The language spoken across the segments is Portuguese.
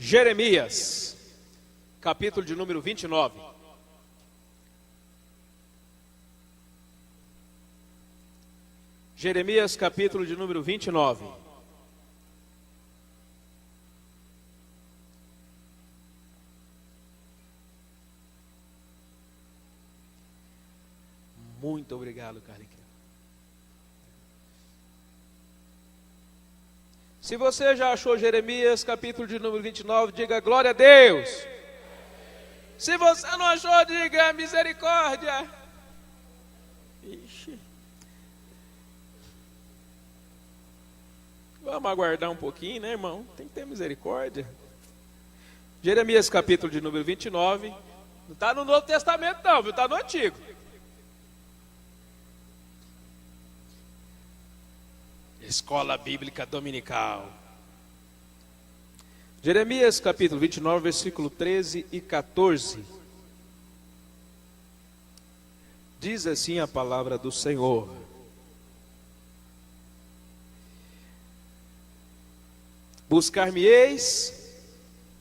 Jeremias, capítulo de número 29. Jeremias, capítulo de número 29. Muito obrigado, Carlinhos. Se você já achou Jeremias, capítulo de número 29, diga glória a Deus. Se você não achou, diga misericórdia. Ixi. Vamos aguardar um pouquinho, né, irmão? Tem que ter misericórdia. Jeremias, capítulo de número 29. Não está no Novo Testamento não, viu? Está no Antigo. Escola Bíblica Dominical. Jeremias capítulo 29, versículo 13 e 14. Diz assim a palavra do Senhor: Buscar-me-eis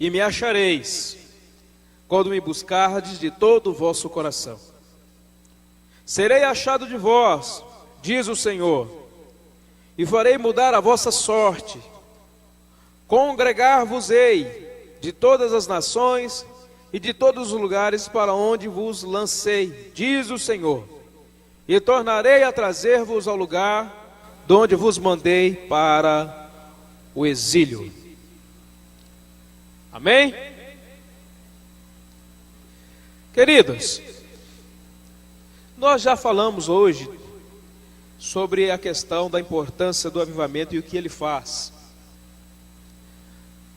e me achareis, quando me buscardes de todo o vosso coração. Serei achado de vós, diz o Senhor, e farei mudar a vossa sorte. Congregar-vos-ei de todas as nações e de todos os lugares para onde vos lancei, diz o Senhor, e tornarei a trazer-vos ao lugar de onde vos mandei para o exílio. Amém? Queridos, nós já falamos hoje sobre a questão da importância do avivamento e o que ele faz.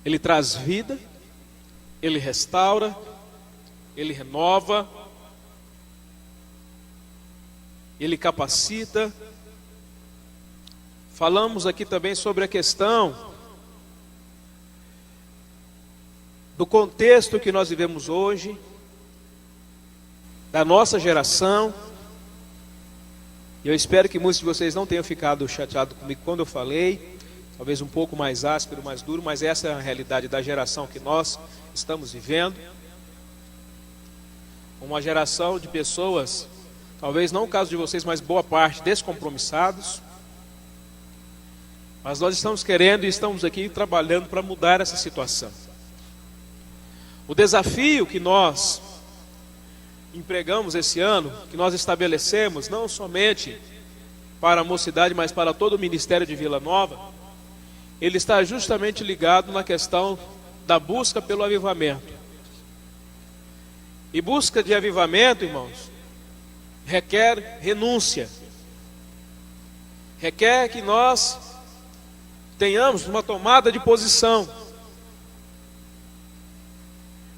Ele traz vida, ele restaura, ele renova, ele capacita. Falamos aqui também sobre a questão do contexto que nós vivemos hoje, da nossa geração. E eu espero que muitos de vocês não tenham ficado chateados comigo quando eu falei, talvez um pouco mais áspero, mais duro, mas essa é a realidade da geração que nós estamos vivendo. Uma geração de pessoas, talvez não o caso de vocês, mas boa parte, descompromissados. Mas nós estamos querendo e estamos aqui trabalhando para mudar essa situação. O desafio que nós empregamos esse ano, que nós estabelecemos, não somente para a mocidade, mas para todo o ministério de Vila Nova, ele está justamente ligado na questão da busca pelo avivamento. E busca de avivamento, irmãos, requer renúncia. Requer que nós tenhamos uma tomada de posição.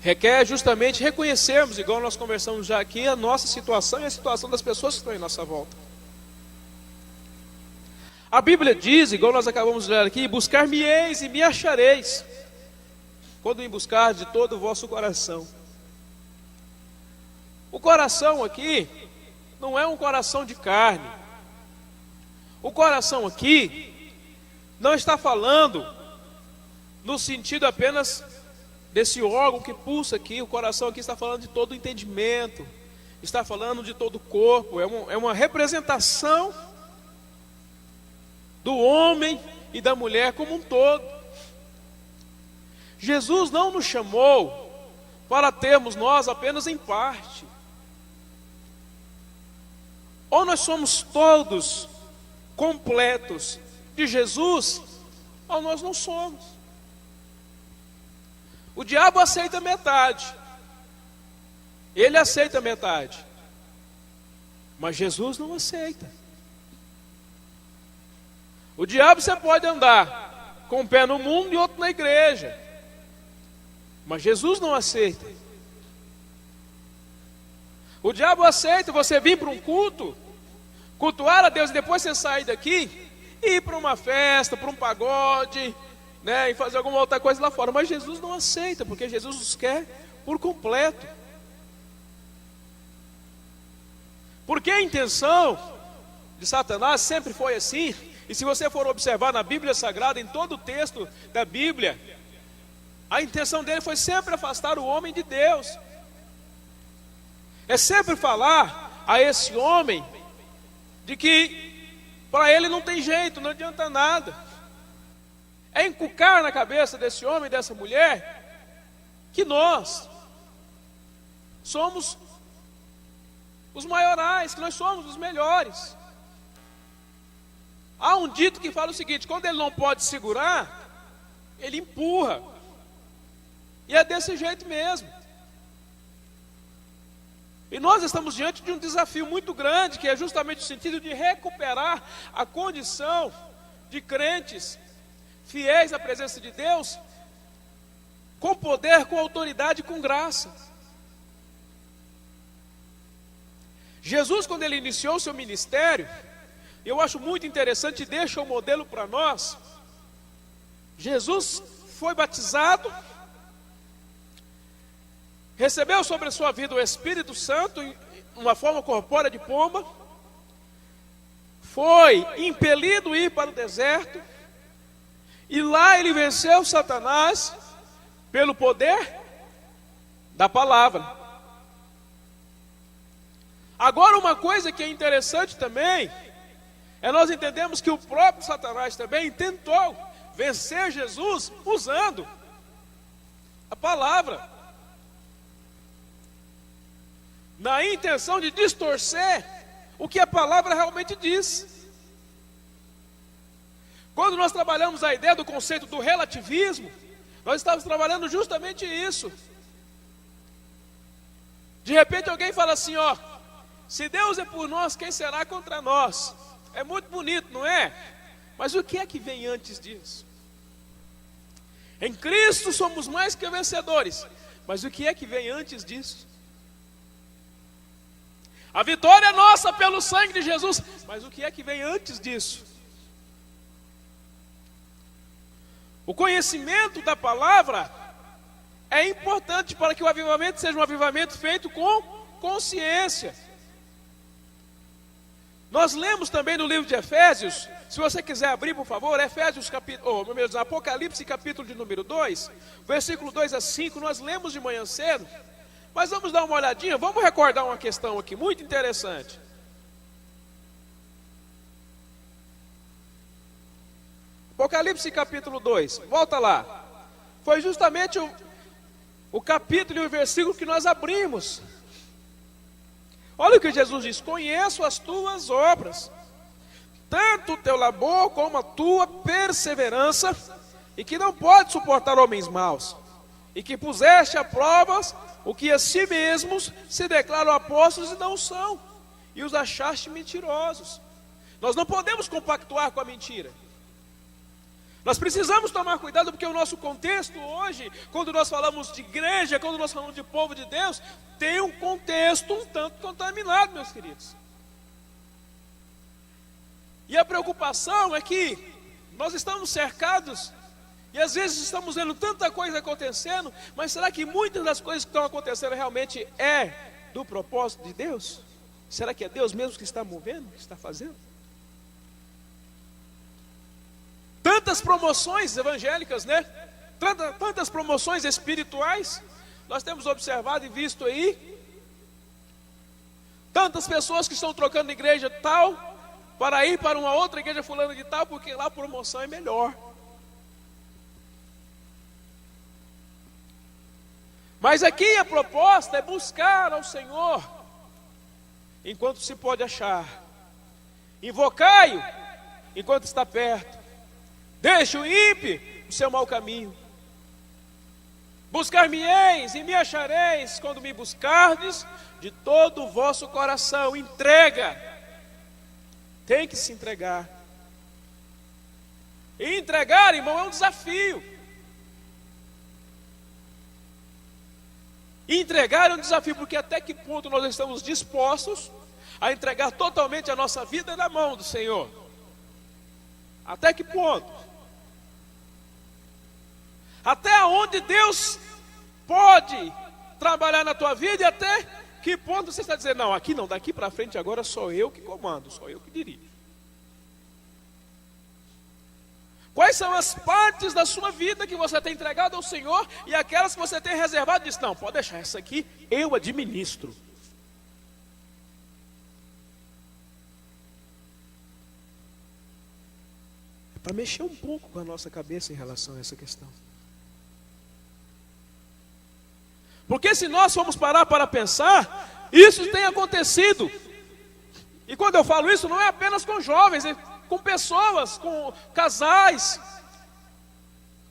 Requer justamente reconhecermos, igual nós conversamos já aqui, a nossa situação e a situação das pessoas que estão em nossa volta. A Bíblia diz, igual nós acabamos de ler aqui: buscar-me-eis e me achareis, quando me buscar de todo o vosso coração. O coração aqui não é um coração de carne. O coração aqui não está falando no sentido apenas desse órgão que pulsa aqui. O coração aqui está falando de todo o entendimento, está falando de todo o corpo. É uma representação do homem e da mulher como um todo. Jesus não nos chamou para termos nós apenas em parte. Ou nós somos todos completos de Jesus, ou nós não somos. O diabo aceita metade, ele aceita metade, mas Jesus não aceita. O diabo você pode andar com um pé no mundo e outro na igreja, mas Jesus não aceita. O diabo aceita você vir para um culto, cultuar a Deus e depois você sair daqui e ir para uma festa, para um pagode, né, e fazer alguma outra coisa lá fora. Mas Jesus não aceita, porque Jesus nos quer por completo. Porque a intenção de Satanás sempre foi assim. E se você for observar na Bíblia Sagrada, em todo o texto da Bíblia, A intenção dele foi sempre afastar o homem de Deus. É sempre falar a esse homem de que para ele não tem jeito, não adianta nada. É inculcar na cabeça desse homem e dessa mulher que nós somos os maiorais, que nós somos os melhores. Há um dito que fala o seguinte: quando ele não pode segurar, ele empurra. E é desse jeito mesmo. E nós estamos diante de um desafio muito grande, que é justamente o sentido de recuperar a condição de crentes fiéis à presença de Deus, com poder, com autoridade, com graça. Jesus, quando ele iniciou o seu ministério, eu acho muito interessante, deixa o modelo para nós. Jesus foi batizado, recebeu sobre a sua vida o Espírito Santo em uma forma corpórea de pomba, foi impelido a ir para o deserto, e lá ele venceu Satanás pelo poder da palavra. Agora, uma coisa que é interessante também é nós entendemos que o próprio Satanás também tentou vencer Jesus usando a palavra, na intenção de distorcer o que a palavra realmente diz. Quando nós trabalhamos a ideia do conceito do relativismo, nós estamos trabalhando justamente isso. De repente alguém fala assim, ó, se Deus é por nós, quem será contra nós? É muito bonito, não é? Mas o que é que vem antes disso? Em Cristo somos mais que vencedores, mas o que é que vem antes disso? A vitória é nossa pelo sangue de Jesus, mas o que é que vem antes disso? O conhecimento da palavra é importante para que o avivamento seja um avivamento feito com consciência. Nós lemos também no livro de Efésios, se você quiser abrir, por favor, Apocalipse capítulo de número 2, versículo 2 a 5, nós lemos de manhã cedo, mas vamos dar uma olhadinha, vamos recordar uma questão aqui, muito interessante. Apocalipse capítulo 2, volta lá, foi justamente o capítulo e o versículo que nós abrimos. Olha o que Jesus diz: conheço as tuas obras, tanto o teu labor como a tua perseverança, e que não pode suportar homens maus, e que puseste a provas o que a si mesmos se declaram apóstolos e não são, e os achaste mentirosos. Nós não podemos compactuar com a mentira. Nós precisamos tomar cuidado, porque o nosso contexto hoje, quando nós falamos de igreja, quando nós falamos de povo de Deus, tem um contexto um tanto contaminado, meus queridos. E a preocupação é que nós estamos cercados, e às vezes estamos vendo tanta coisa acontecendo, mas será que muitas das coisas que estão acontecendo realmente é do propósito de Deus? Será que é Deus mesmo que está movendo, que está fazendo? Tantas promoções evangélicas, né? Tantas promoções espirituais, nós temos observado e visto aí. Tantas pessoas que estão trocando de igreja tal, para ir para uma outra igreja fulana de tal, porque lá a promoção é melhor. Mas aqui a proposta é buscar ao Senhor, enquanto se pode achar. Invocai-o, enquanto está perto. Deixe o ímpio no seu mau caminho. Buscar-me-eis e me achareis, quando me buscardes de todo o vosso coração. Entrega. Tem que se entregar. E entregar, irmão, é um desafio. Entregar é um desafio, porque até que ponto nós estamos dispostos a entregar totalmente a nossa vida na mão do Senhor? Até que ponto? Até onde Deus pode trabalhar na tua vida, e até que ponto você está dizendo, não, aqui não, daqui para frente agora sou eu que comando, sou eu que dirijo. Quais são as partes da sua vida que você tem entregado ao Senhor e aquelas que você tem reservado e diz, não, pode deixar, essa aqui eu administro. É para mexer um pouco com a nossa cabeça em relação a essa questão. Porque se nós formos parar para pensar, isso tem acontecido. E quando eu falo isso, não é apenas com jovens, é com pessoas, com casais,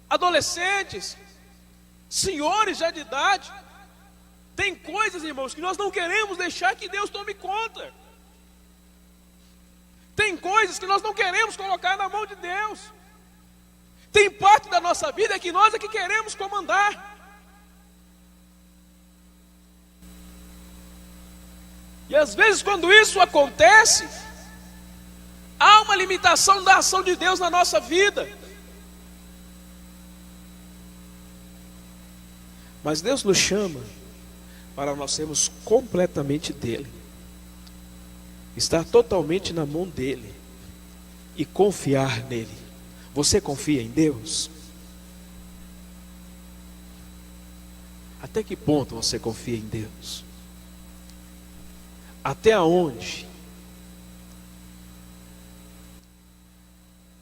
adolescentes, senhores já de idade. Tem coisas, irmãos, que nós não queremos deixar que Deus tome conta. Tem coisas que nós não queremos colocar na mão de Deus. Tem parte da nossa vida que nós é que queremos comandar. E às vezes quando isso acontece, há uma limitação da ação de Deus na nossa vida. Mas Deus nos chama para nós sermos completamente dele. Estar totalmente na mão dele e confiar nele. Você confia em Deus? Até que ponto você confia em Deus? Até onde?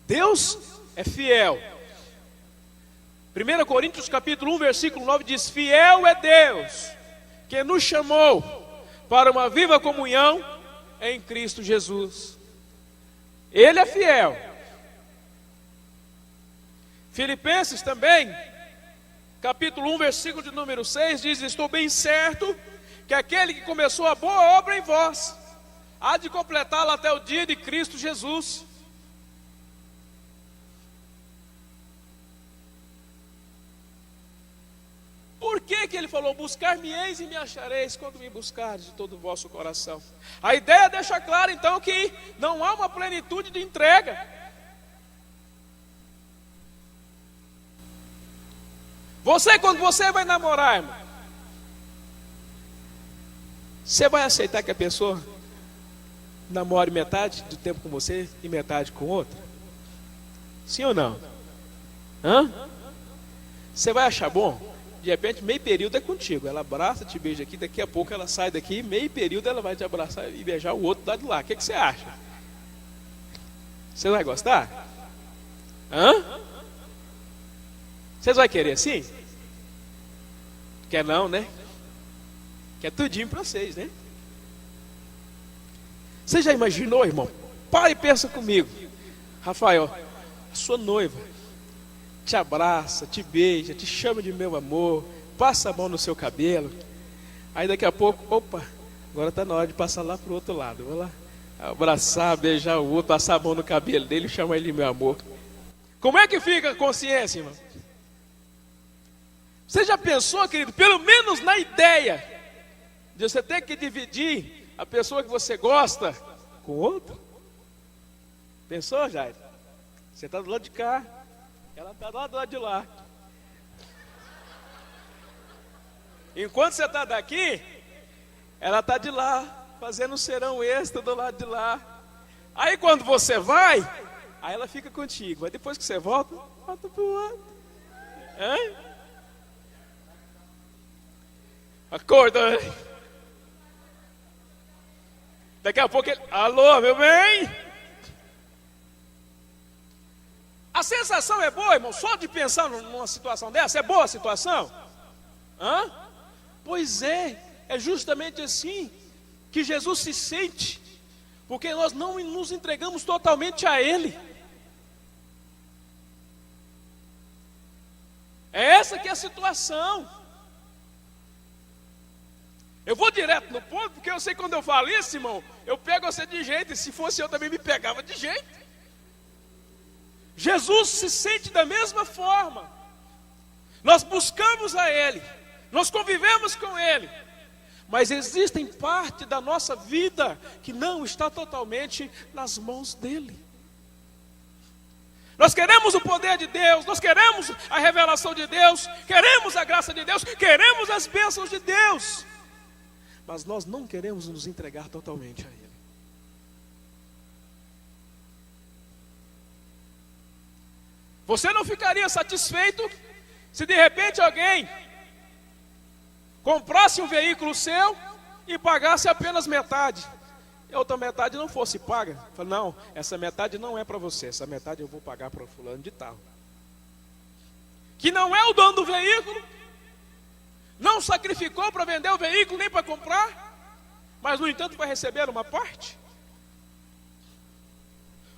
Deus é fiel. 1 Coríntios capítulo 1, versículo 9 diz, fiel é Deus, que nos chamou para uma viva comunhão em Cristo Jesus. Ele é fiel. Filipenses também, capítulo 1, versículo de número 6 diz, estou bem certo que aquele que começou a boa obra em vós, há de completá-la até o dia de Cristo Jesus. Por que ele falou, buscar-me-eis e me achareis, quando me buscares de todo o vosso coração? A ideia deixa claro então que não há uma plenitude de entrega. Quando você vai namorar, irmão, você vai aceitar que a pessoa namore metade do tempo com você e metade com outra? Sim ou não? Você vai achar bom? De repente, meio período é contigo. Ela abraça, te beija aqui, daqui a pouco ela sai daqui, meio período ela vai te abraçar e beijar o outro lado de lá. O que você acha? Você vai gostar? Vocês vão querer assim? Quer não, né? Quer tudinho para vocês, né? Você já imaginou, irmão? Para e pensa comigo. Rafael, a sua noiva te abraça, te beija, te chama de meu amor, passa a mão no seu cabelo. Aí daqui a pouco, opa, agora está na hora de passar lá para o outro lado. Vou lá abraçar, beijar o outro, passar a mão no cabelo dele e chamar ele de meu amor. Como é que fica a consciência, irmão? Você já pensou, querido, pelo menos na ideia de você ter que dividir a pessoa que você gosta com outra? Pensou, Jair? Você está do lado de cá, ela está do lado de lá. Enquanto você está daqui, ela está de lá, fazendo um serão extra do lado de lá. Aí quando você vai, aí ela fica contigo. Mas depois que você volta para o outro. Acorda. Daqui a pouco ele, alô, meu bem? A sensação é boa, irmão, só de pensar numa situação dessa, é boa a situação? Pois é justamente assim que Jesus se sente, porque nós não nos entregamos totalmente a Ele. É essa que é a situação. Eu vou direto no ponto, porque eu sei que quando eu falo isso, irmão, eu pego você de jeito, e se fosse eu também me pegava de jeito. Jesus se sente da mesma forma. Nós buscamos a Ele, nós convivemos com Ele, mas existem parte da nossa vida que não está totalmente nas mãos dEle. Nós queremos o poder de Deus, nós queremos a revelação de Deus, queremos a graça de Deus, queremos as bênçãos de Deus, mas nós não queremos nos entregar totalmente a Ele. Você não ficaria satisfeito se de repente alguém comprasse um veículo seu e pagasse apenas metade, e a outra metade não fosse paga? Fala, não, essa metade não é para você, essa metade eu vou pagar para o fulano de tal, que não é o dono do veículo, não sacrificou para vender o veículo nem para comprar, mas no entanto vai receber uma parte.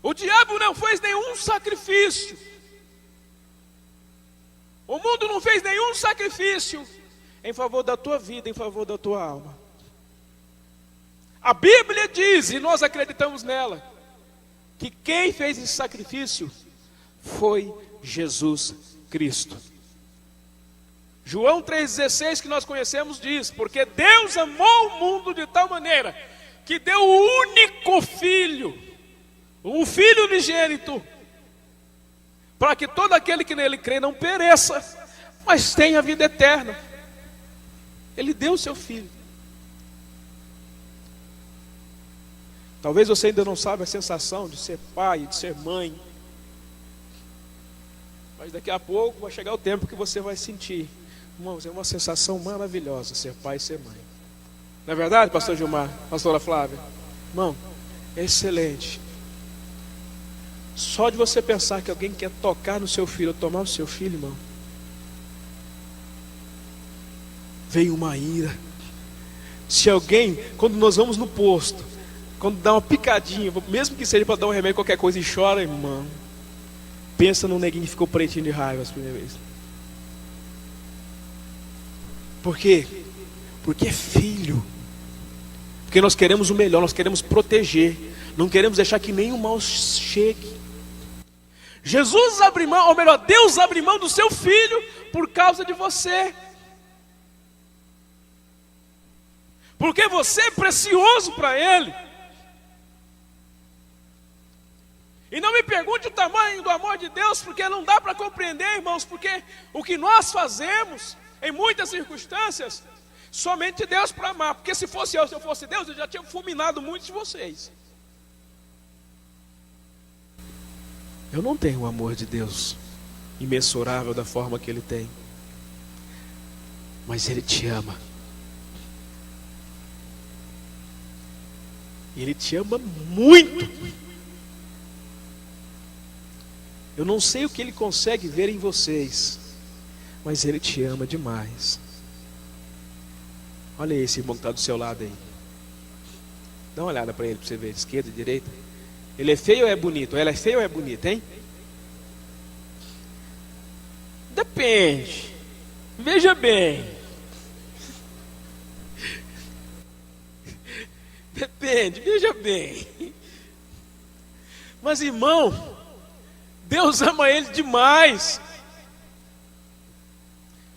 O diabo não fez nenhum sacrifício, o mundo não fez nenhum sacrifício em favor da tua vida, em favor da tua alma. A Bíblia diz, e nós acreditamos nela, que quem fez esse sacrifício foi Jesus Cristo. João 3,16, que nós conhecemos, diz: porque Deus amou o mundo de tal maneira que deu o único Filho, o Filho unigênito, para que todo aquele que nele crê não pereça, mas tenha vida eterna. Ele deu o seu Filho. Talvez você ainda não saiba a sensação de ser pai, de ser mãe, mas daqui a pouco vai chegar o tempo que você vai sentir. Irmãos, é uma sensação maravilhosa ser pai e ser mãe. Não é verdade, pastor Gilmar, pastora Flávia? Irmão, é excelente. Só de você pensar que alguém quer tocar no seu filho, ou tomar o seu filho, irmão, vem uma ira. Se alguém, quando nós vamos no posto, quando dá uma picadinha, mesmo que seja para dar um remédio, qualquer coisa, e chora, irmão, pensa no neguinho que ficou pretinho de raiva as primeiras vezes. Por quê? Porque é filho. Porque nós queremos o melhor, nós queremos proteger, não queremos deixar que nenhum mal chegue. Jesus abre mão, ou melhor, Deus abre mão do seu filho por causa de você. Porque você é precioso para Ele. E não me pergunte o tamanho do amor de Deus, porque não dá para compreender, irmãos, porque o que nós fazemos, em muitas circunstâncias, somente Deus para amar. Porque se fosse eu, se eu fosse Deus, eu já tinha fulminado muitos de vocês. Eu não tenho o amor de Deus imensurável da forma que Ele tem, mas Ele te ama. Ele te ama muito. Eu não sei o que Ele consegue ver em vocês, mas Ele te ama demais. Olha esse irmão que está do seu lado aí. Dá uma olhada para ele, para você ver, de esquerda e direita. Ele é feio ou é bonito? Ela é feia ou é bonita, hein? Depende. Veja bem. Depende, veja bem. Mas irmão, Deus ama ele demais.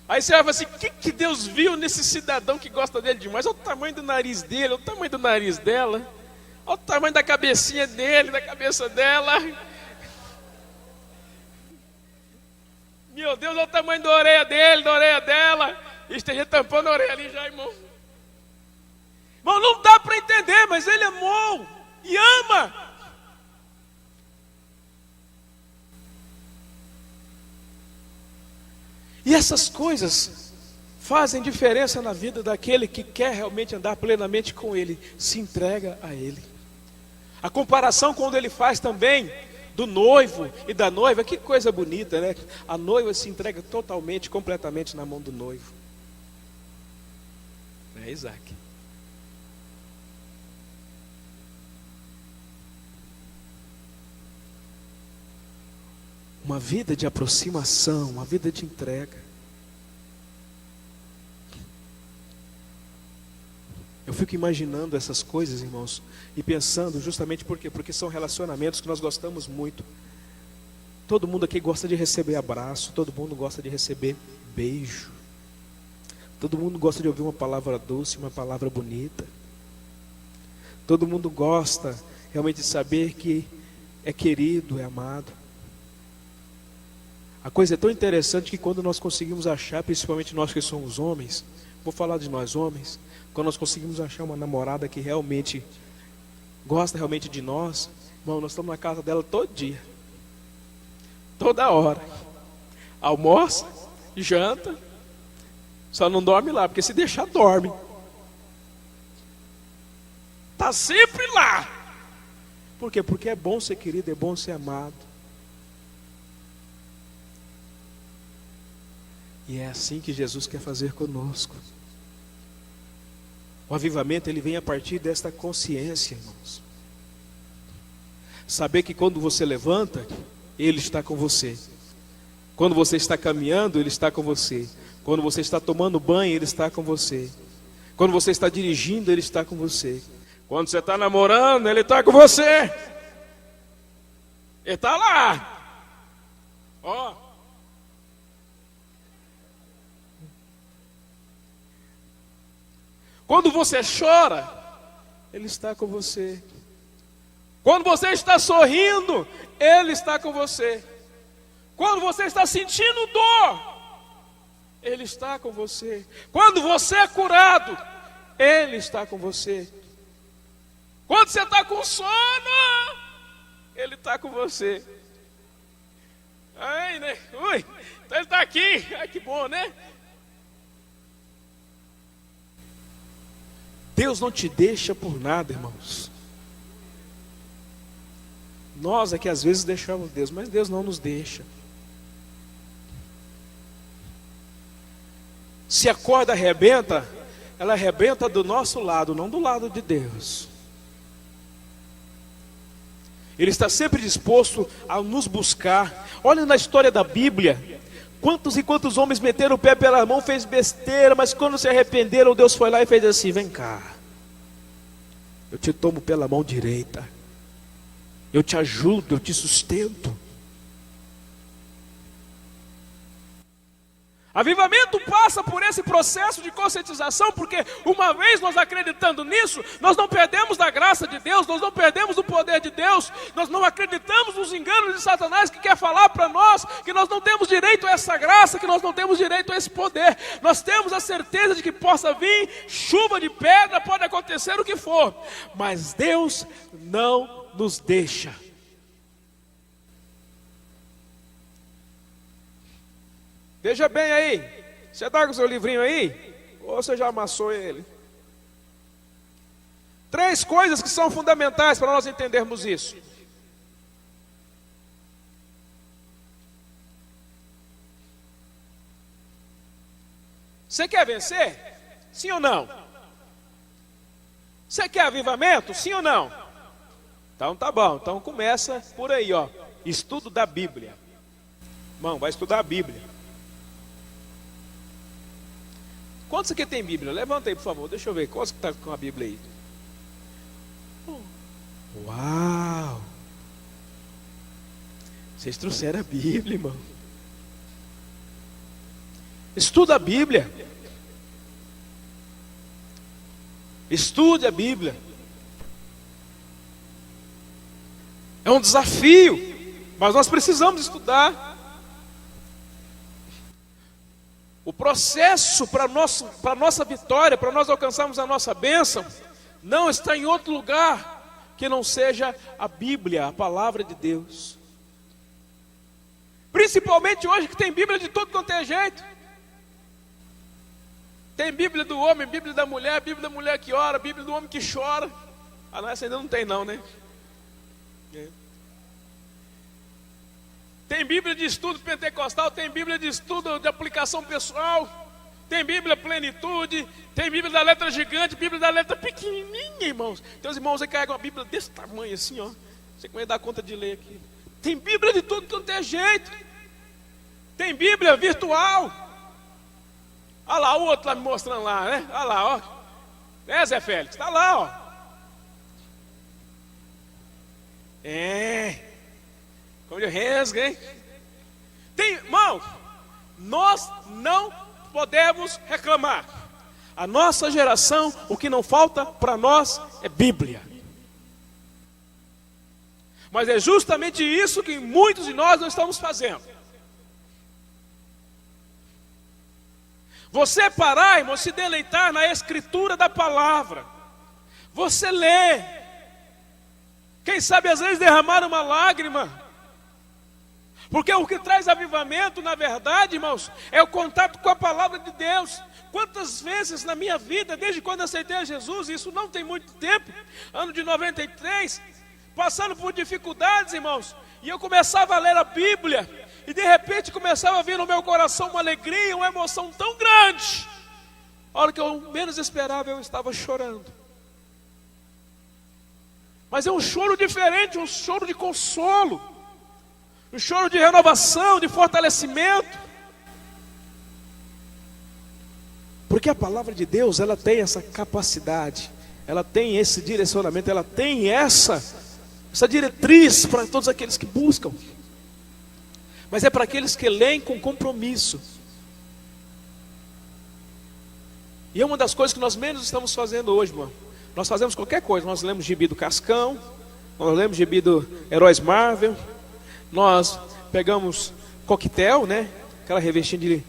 Aí você vai falar assim: o que Deus viu nesse cidadão que gosta dele demais? Olha o tamanho do nariz dele, olha o tamanho do nariz dela, olha o tamanho da cabecinha dele, da cabeça dela. Meu Deus, olha o tamanho da orelha dele, da orelha dela. Esteja tampando a orelha ali já, irmão. Irmão, não dá para entender, mas Ele amou e ama. E essas coisas fazem diferença na vida daquele que quer realmente andar plenamente com Ele, se entrega a Ele. A comparação quando Ele faz também do noivo e da noiva, que coisa bonita, né? A noiva se entrega totalmente, completamente na mão do noivo. É Isaac. Uma vida de aproximação, uma vida de entrega. Eu fico imaginando essas coisas, irmãos, e pensando justamente por quê? Porque são relacionamentos que nós gostamos muito. Todo mundo aqui gosta de receber abraço, todo mundo gosta de receber beijo. Todo mundo gosta de ouvir uma palavra doce, uma palavra bonita. Todo mundo gosta realmente de saber que é querido, é amado. A coisa é tão interessante que quando nós conseguimos achar, principalmente nós que somos homens, vou falar de nós homens, quando nós conseguimos achar uma namorada que realmente gosta realmente de nós, irmão, nós estamos na casa dela todo dia. Toda hora. Almoça, janta, só não dorme lá, porque se deixar, dorme. Está sempre lá. Por quê? Porque é bom ser querido, é bom ser amado. E é assim que Jesus quer fazer conosco. O avivamento, ele vem a partir desta consciência, irmãos. Saber que quando você levanta, Ele está com você. Quando você está caminhando, Ele está com você. Quando você está tomando banho, Ele está com você. Quando você está dirigindo, Ele está com você. Quando você está namorando, Ele está com você. Ele está lá. Ó. Quando você chora, Ele está com você. Quando você está sorrindo, Ele está com você. Quando você está sentindo dor, Ele está com você. Quando você é curado, Ele está com você. Quando você está com sono, Ele está com você. Ai, né? Ui, então Ele está aqui. Ai, que bom, né? Deus não te deixa por nada, irmãos. Nós é que às vezes deixamos Deus, mas Deus não nos deixa. Se a corda arrebenta, ela arrebenta do nosso lado, não do lado de Deus. Ele está sempre disposto a nos buscar. Olha na história da Bíblia, quantos e quantos homens meteram o pé pela mão, fez besteira, mas quando se arrependeram, Deus foi lá e fez assim: vem cá, eu te tomo pela mão direita, eu te ajudo, eu te sustento. Avivamento passa por esse processo de conscientização, porque uma vez nós acreditando nisso, nós não perdemos da graça de Deus, nós não perdemos do poder de Deus, nós não acreditamos nos enganos de Satanás que quer falar para nós que nós não temos direito a essa graça, que nós não temos direito a esse poder. Nós temos a certeza de que possa vir chuva de pedra, pode acontecer o que for, mas Deus não nos deixa. Veja bem aí, você está com o seu livrinho aí? Ou você já amassou ele? 3 coisas que são fundamentais para nós entendermos isso. Você quer vencer? Sim ou não? Você quer avivamento? Sim ou não? Então tá bom, então começa por aí, ó. Estudo da Bíblia. Irmão, vai estudar a Bíblia. Quantos aqui tem Bíblia? Levanta aí, por favor, deixa eu ver. Quantos que está com a Bíblia aí? Uau! Vocês trouxeram a Bíblia, irmão. Estuda a Bíblia. Estude a Bíblia. É um desafio, mas nós precisamos estudar. O processo para a nossa vitória, para nós alcançarmos a nossa bênção, não está em outro lugar que não seja a Bíblia, a palavra de Deus. Principalmente hoje que tem Bíblia de todo quanto é jeito. Tem Bíblia do homem, Bíblia da mulher que ora, Bíblia do homem que chora. Ah, não, essa ainda não tem não, né? É. Tem Bíblia de estudo pentecostal, tem Bíblia de estudo de aplicação pessoal, tem Bíblia plenitude, tem Bíblia da letra gigante, Bíblia da letra pequenininha, irmãos. Tem os irmãos aí que carregam uma Bíblia desse tamanho assim, ó. Você como é dar conta de ler aqui. Tem Bíblia de tudo quanto é jeito. Tem Bíblia virtual. Olha lá o outro lá me mostrando lá, né? Olha lá, ó. É, Zé Félix, tá lá, ó. É. Como de resga, hein? Tem, irmão, nós não podemos reclamar. A nossa geração, o que não falta para nós é Bíblia. Mas é justamente isso que muitos de nós não estamos fazendo. Você parar, irmão, se deleitar na escritura da palavra. Você lê. Quem sabe às vezes derramar uma lágrima. Porque o que traz avivamento, na verdade, irmãos, é o contato com a palavra de Deus. Quantas vezes na minha vida, desde quando aceitei a Jesus, isso não tem muito tempo, ano de 93, passando por dificuldades, irmãos, e eu começava a ler a Bíblia, e de repente começava a vir no meu coração uma alegria, uma emoção tão grande. A hora que eu menos esperava, eu estava chorando. Mas é um choro diferente, um choro de consolo, um choro de renovação, de fortalecimento. Porque a palavra de Deus, ela tem essa capacidade, ela tem esse direcionamento, ela tem essa diretriz para todos aqueles que buscam. Mas é para aqueles que leem com compromisso. E é uma das coisas que nós menos estamos fazendo hoje, mano. Nós fazemos qualquer coisa, nós lemos gibi do Cascão, nós lemos gibi do Heróis Marvel, nós pegamos coquetel, né? Aquela revistinha de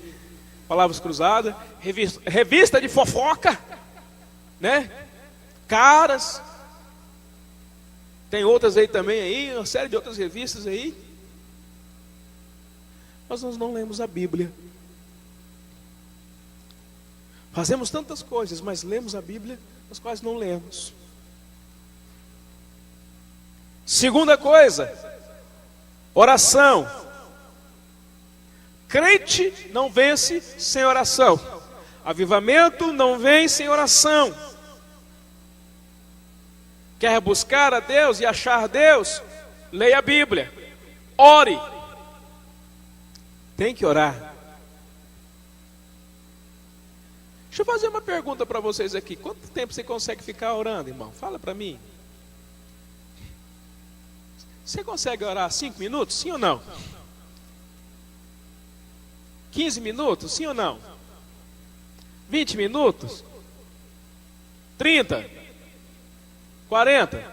palavras cruzadas, revista de fofoca, né? Caras. Tem outras aí também aí, uma série de outras revistas aí. Mas nós não lemos a Bíblia. Fazemos tantas coisas, mas lemos a Bíblia, as quais não lemos. Segunda coisa, oração. Crente não vence sem oração. Avivamento não vem sem oração. Quer buscar a Deus e achar Deus? Leia a Bíblia. Ore. Tem que orar. Deixa eu fazer uma pergunta para vocês aqui. Quanto tempo você consegue ficar orando, irmão? Fala para mim. Você consegue orar 5 minutos? Sim ou não? 15 minutos? Sim ou não? 20 minutos? 30? 40?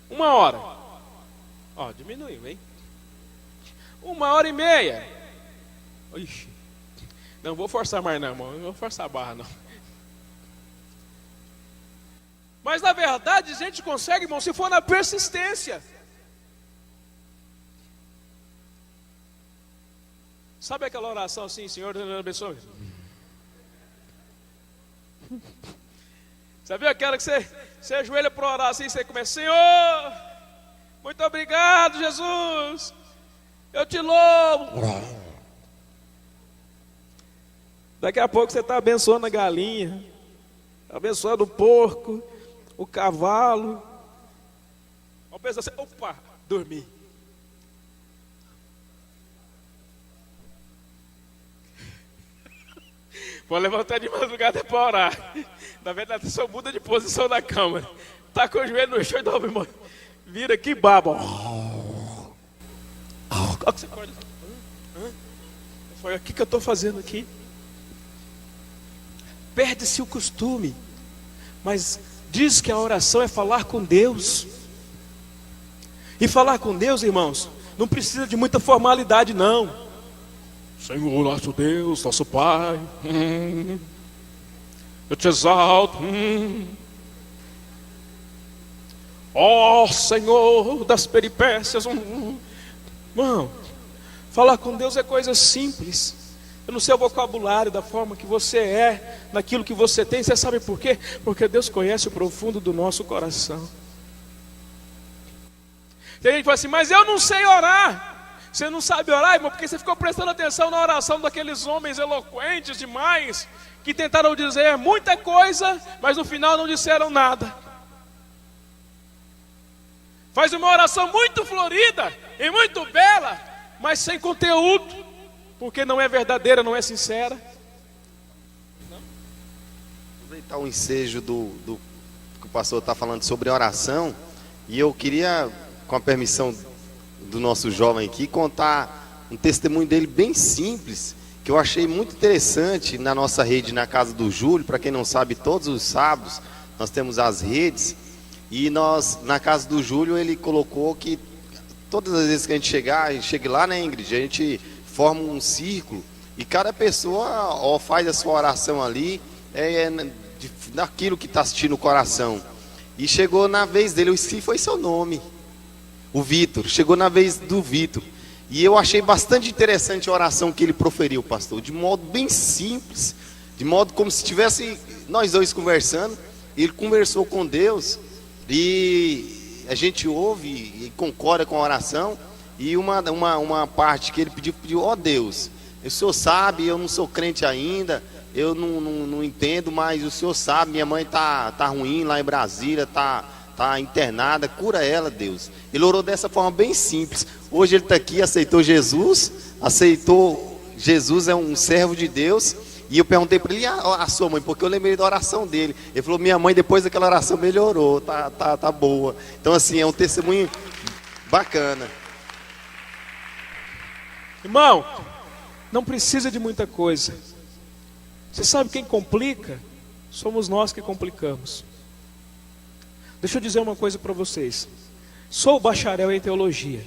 1 hora? Ó, diminuiu, hein? 1h30. Ixi. Não vou forçar mais não, irmão. Não vou forçar a barra, não. Mas na verdade a gente consegue, irmão, se for na persistência. Sabe aquela oração assim, Senhor, Deus abençoe? Sabe aquela que você ajoelha para orar assim, você começa, Senhor, muito obrigado, Jesus, eu te louvo. Daqui a pouco você está abençoando a galinha, abençoando o porco, o cavalo. Ao pensar assim, opa, dormi. Vou levantar de madrugada para orar. Na verdade, só muda de posição na cama. Tá com o joelho no chão e dá uma irmão. Vira aqui, baba. Olha que você acorda. O que eu estou fazendo aqui? Perde-se o costume. Mas diz que a oração é falar com Deus. E falar com Deus, irmãos, não precisa de muita formalidade, não. Senhor, nosso Deus, nosso Pai, eu te exalto. Ó Senhor das peripécias. Irmão, falar com Deus é coisa simples. No seu vocabulário, da forma que você é, naquilo que você tem. Você sabe por quê? Porque Deus conhece o profundo do nosso coração. Tem gente que fala assim, mas eu não sei orar. Você não sabe orar, irmão, porque você ficou prestando atenção na oração daqueles homens eloquentes demais, que tentaram dizer muita coisa, mas no final não disseram nada. Faz uma oração muito florida e muito bela, mas sem conteúdo, porque não é verdadeira, não é sincera. Aproveitar o ensejo do que o pastor está falando sobre oração, e eu queria, com a permissão do nosso jovem aqui, contar um testemunho dele bem simples, que eu achei muito interessante na nossa rede, na casa do Júlio. Para quem não sabe, todos os sábados nós temos as redes, e nós, na casa do Júlio, ele colocou que todas as vezes que a gente chegue lá, né, Ingrid, a gente forma um círculo, e cada pessoa faz a sua oração ali, daquilo que está assistindo o coração. E chegou na vez dele, eu esqueci, foi seu nome. o Vitor. Chegou na vez do Vitor. E eu achei bastante interessante a oração que ele proferiu, pastor. De modo bem simples. De modo como se estivesse nós dois conversando. Ele conversou com Deus. E a gente ouve e concorda com a oração. E uma parte que ele pediu, ó Deus, o Senhor sabe, eu não sou crente ainda, eu não entendo, mas o Senhor sabe, minha mãe tá ruim lá em Brasília, tá internada, cura ela, Deus. Ele orou dessa forma bem simples. Hoje ele está aqui, aceitou Jesus, é um servo de Deus. E eu perguntei para ele, a sua mãe, porque eu lembrei da oração dele. Ele falou, minha mãe depois daquela oração melhorou, tá boa. Então assim, é um testemunho bacana. Irmão, não precisa de muita coisa. Você sabe quem complica? Somos nós que complicamos. Deixa eu dizer uma coisa para vocês. Sou bacharel em teologia.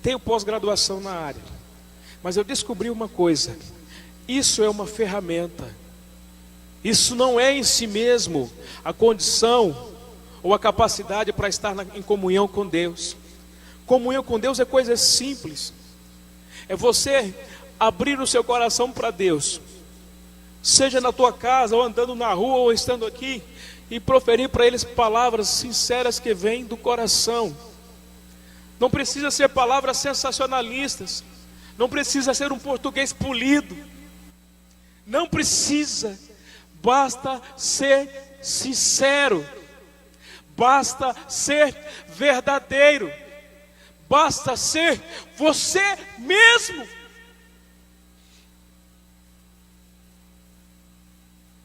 Tenho pós-graduação na área. Mas eu descobri uma coisa. Isso é uma ferramenta. Isso não é em si mesmo a condição ou a capacidade para estar em comunhão com Deus. Comunhão com Deus é coisa simples. É você abrir o seu coração para Deus, seja na tua casa, ou andando na rua, ou estando aqui, e proferir para eles palavras sinceras que vêm do coração. Não precisa ser palavras sensacionalistas, não precisa ser um português polido, não precisa, basta ser sincero, basta ser verdadeiro, basta ser você mesmo.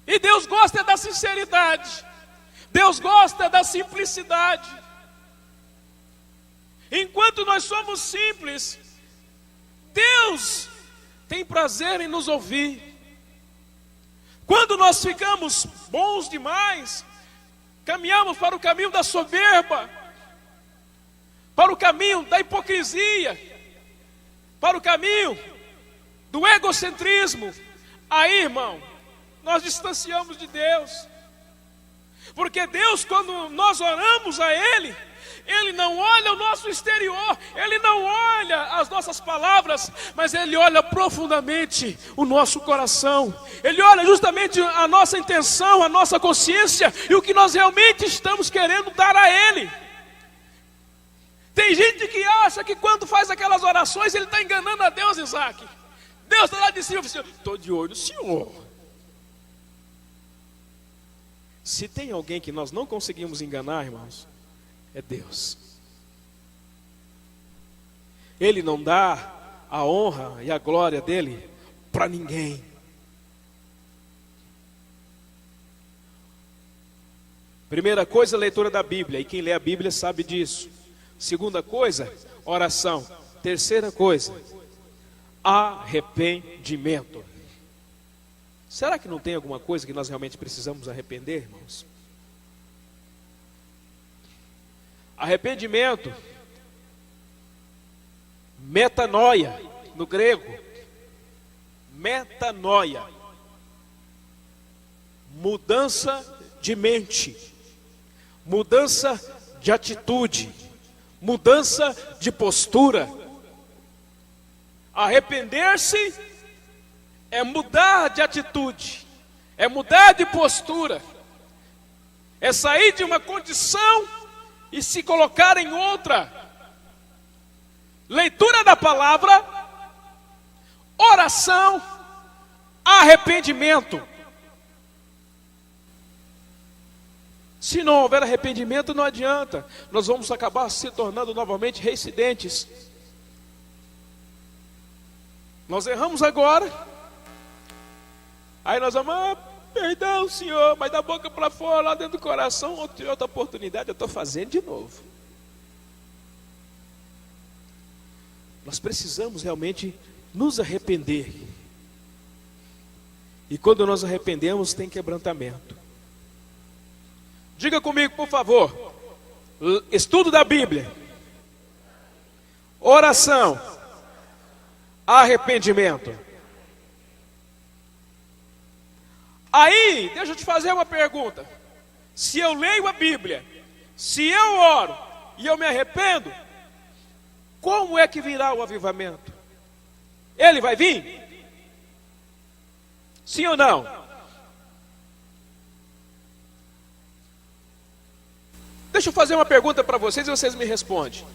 E Deus gosta da sinceridade. Deus gosta da simplicidade. Enquanto nós somos simples, Deus tem prazer em nos ouvir. Quando nós ficamos bons demais, caminhamos para o caminho da soberba, para o caminho da hipocrisia, para o caminho do egocentrismo. Aí, irmão, nós distanciamos de Deus. Porque Deus, quando nós oramos a Ele, Ele não olha o nosso exterior, Ele não olha as nossas palavras, mas Ele olha profundamente o nosso coração. Ele olha justamente a nossa intenção, a nossa consciência e o que nós realmente estamos querendo dar a Ele. Tem gente que acha que quando faz aquelas orações, ele está enganando a Deus, Isaac. Deus está lá de cima, estou de olho no Senhor. Se tem alguém que nós não conseguimos enganar, irmãos, é Deus. Ele não dá a honra e a glória dele para ninguém. Primeira coisa, leitura da Bíblia, e quem lê a Bíblia sabe disso. Segunda coisa, oração. Terceira coisa, arrependimento. Será que não tem alguma coisa que nós realmente precisamos arrepender, irmãos? Arrependimento, metanoia, no grego, metanoia, mudança de mente, mudança de atitude, mudança de postura. Arrepender-se é mudar de atitude, é mudar de postura, é sair de uma condição e se colocar em outra. Leitura da palavra, oração, arrependimento. Se não houver arrependimento, não adianta. Nós vamos acabar se tornando novamente reincidentes. Nós erramos agora. Aí nós vamos, perdão, Senhor, mas da boca para fora, lá dentro do coração, outra oportunidade, eu estou fazendo de novo. Nós precisamos realmente nos arrepender. E quando nós arrependemos, tem quebrantamento. Diga comigo, por favor. Estudo da Bíblia, oração, arrependimento. Aí, deixa eu te fazer uma pergunta. Se eu leio a Bíblia, se eu oro e eu me arrependo, Como é que virá o avivamento? Ele vai vir? Sim ou não? Deixa eu fazer uma pergunta para vocês e vocês me respondem.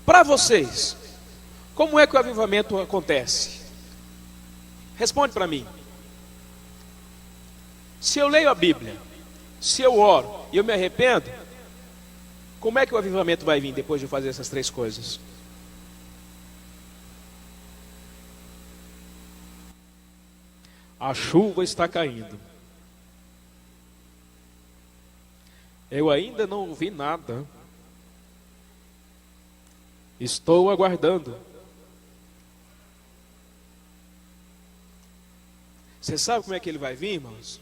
Para vocês, como é que o avivamento acontece? Responde para mim. Se eu leio a Bíblia, se eu oro e eu me arrependo, como é que o avivamento vai vir depois de fazer essas três coisas? A chuva está caindo. Eu ainda não ouvi nada. Estou aguardando. Você sabe como é que ele vai vir, irmãos?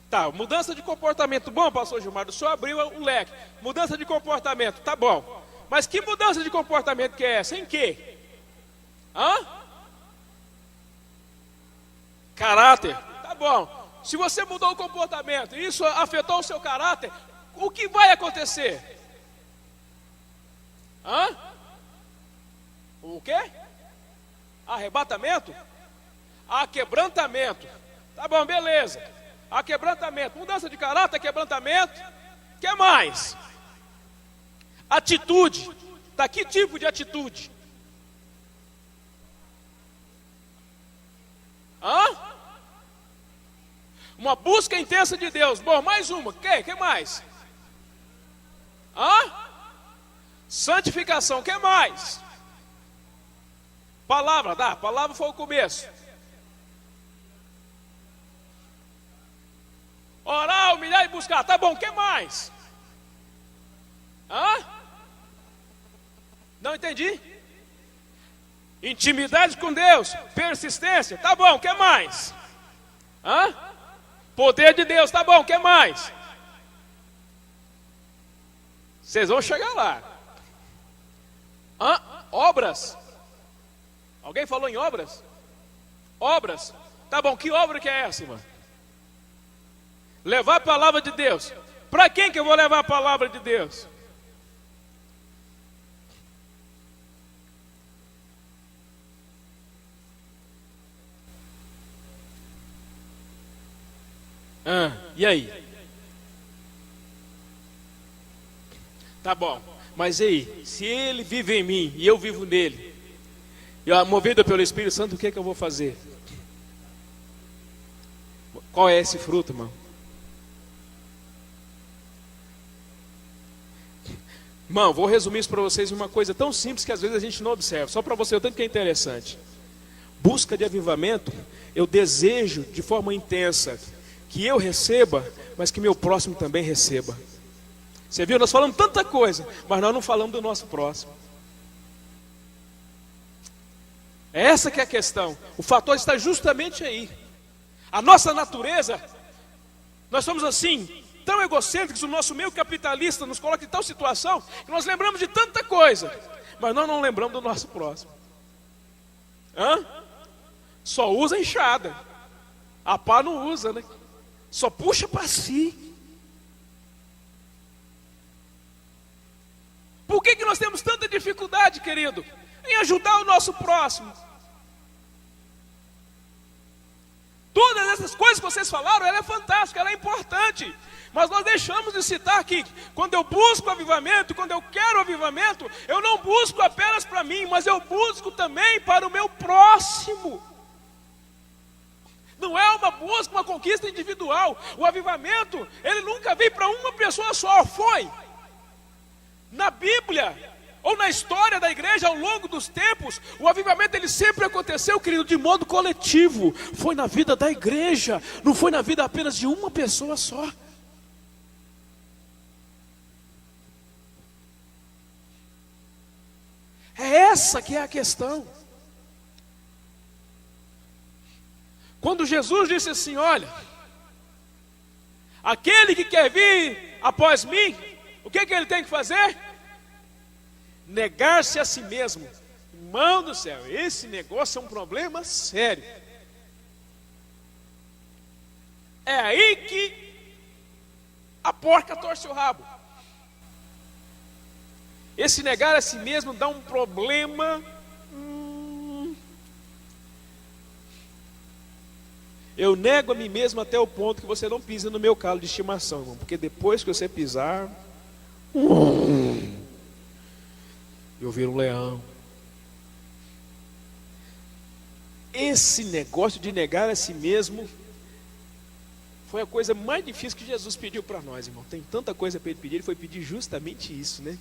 Tá, mudança de comportamento. Bom, pastor Gilmar, o senhor abriu o leque. Mudança de comportamento, tá bom. Mas que mudança de comportamento que é essa? Em quê? Caráter, tá bom. Se você mudou o comportamento e isso afetou o seu caráter, o que vai acontecer? O quê? Arrebatamento? Quebrantamento. Tá bom, beleza. Quebrantamento, mudança de caráter, quebrantamento. O que mais? Atitude. Tá, que tipo de atitude? Uma busca intensa de Deus. Bom, mais uma. Que mais? Santificação. Que mais? Palavra. Palavra foi o começo. Orar, humilhar e buscar. Tá bom, que mais? Não entendi. Intimidade com Deus, persistência, tá bom, o que mais? Poder de Deus, tá bom, o que mais? Vocês vão chegar lá. Obras. Alguém falou em obras? Obras, tá bom, que obra que é essa, irmã? Levar a palavra de Deus. Para quem que eu vou levar a palavra de Deus? E aí? Tá bom, mas e aí? Se ele vive em mim e eu vivo nele, e movido pelo Espírito Santo, o que é que eu vou fazer? Qual é esse fruto, irmão? Irmão, vou resumir isso para vocês em uma coisa tão simples que às vezes a gente não observa. Só para você, o tanto que é interessante. Busca de avivamento, eu desejo de forma intensa que eu receba, mas que meu próximo também receba. Você viu? Nós falamos tanta coisa, mas nós não falamos do nosso próximo. Essa que é a questão. O fator está justamente aí. A nossa natureza, nós somos assim, tão egocêntricos, o nosso meio capitalista nos coloca em tal situação, que nós lembramos de tanta coisa, mas nós não lembramos do nosso próximo. Só usa enxada. A pá não usa, né? Só puxa para si. Por que nós temos tanta dificuldade, querido, em ajudar o nosso próximo? Todas essas coisas que vocês falaram, ela é fantástica, ela é importante. Mas nós deixamos de citar que quando eu busco avivamento, quando eu quero avivamento, eu não busco apenas para mim, mas eu busco também para o meu próximo. Não é uma busca, uma conquista individual. O avivamento, ele nunca veio para uma pessoa só, foi. Na Bíblia, ou na história da igreja, ao longo dos tempos, o avivamento ele sempre aconteceu, querido, de modo coletivo. Foi na vida da igreja, não foi na vida apenas de uma pessoa só. É essa que é a questão. Quando Jesus disse assim, olha, aquele que quer vir após mim, o que ele tem que fazer? Negar-se a si mesmo. Irmão do céu, esse negócio é um problema sério. É aí que a porca torce o rabo. Esse negar a si mesmo dá um problema. Eu nego a mim mesmo até o ponto que você não pisa no meu calo de estimação, irmão, porque depois que você pisar, eu viro um leão. Esse negócio de negar a si mesmo foi a coisa mais difícil que Jesus pediu para nós, irmão. Tem tanta coisa para ele pedir, ele foi pedir justamente isso, né?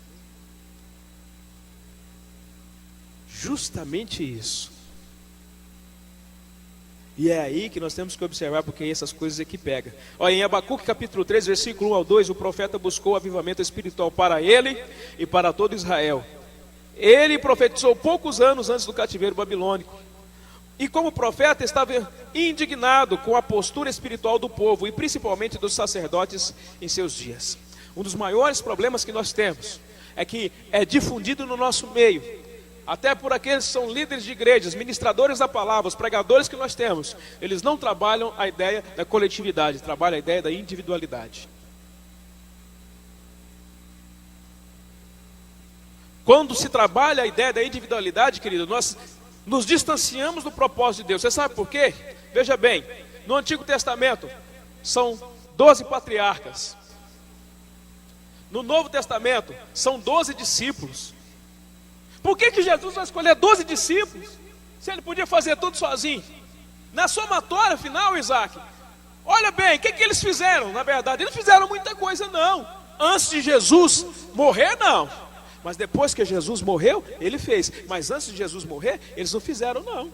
Justamente isso. E é aí que nós temos que observar, porque essas coisas aqui pegam. Olha, em Abacuque capítulo 3, versículo 1 ao 2, o profeta buscou avivamento espiritual para ele e para todo Israel. Ele profetizou poucos anos antes do cativeiro babilônico. E como profeta estava indignado com a postura espiritual do povo e principalmente dos sacerdotes em seus dias. Um dos maiores problemas que nós temos é que é difundido no nosso meio, até por aqueles que são líderes de igrejas, ministradores da palavra, os pregadores que nós temos, eles não trabalham a ideia da coletividade, trabalham a ideia da individualidade. Quando se trabalha a ideia da individualidade, querido, nós nos distanciamos do propósito de Deus. Você sabe por quê? Veja bem, no Antigo Testamento são 12 patriarcas. No Novo Testamento são 12 discípulos. Por que Jesus vai escolher 12 discípulos, se ele podia fazer tudo sozinho? Na somatória final, Isaac, olha bem, o que eles fizeram? Na verdade, eles fizeram muita coisa não. Antes de Jesus morrer, não. Mas depois que Jesus morreu, ele fez. Mas antes de Jesus morrer, eles não fizeram não.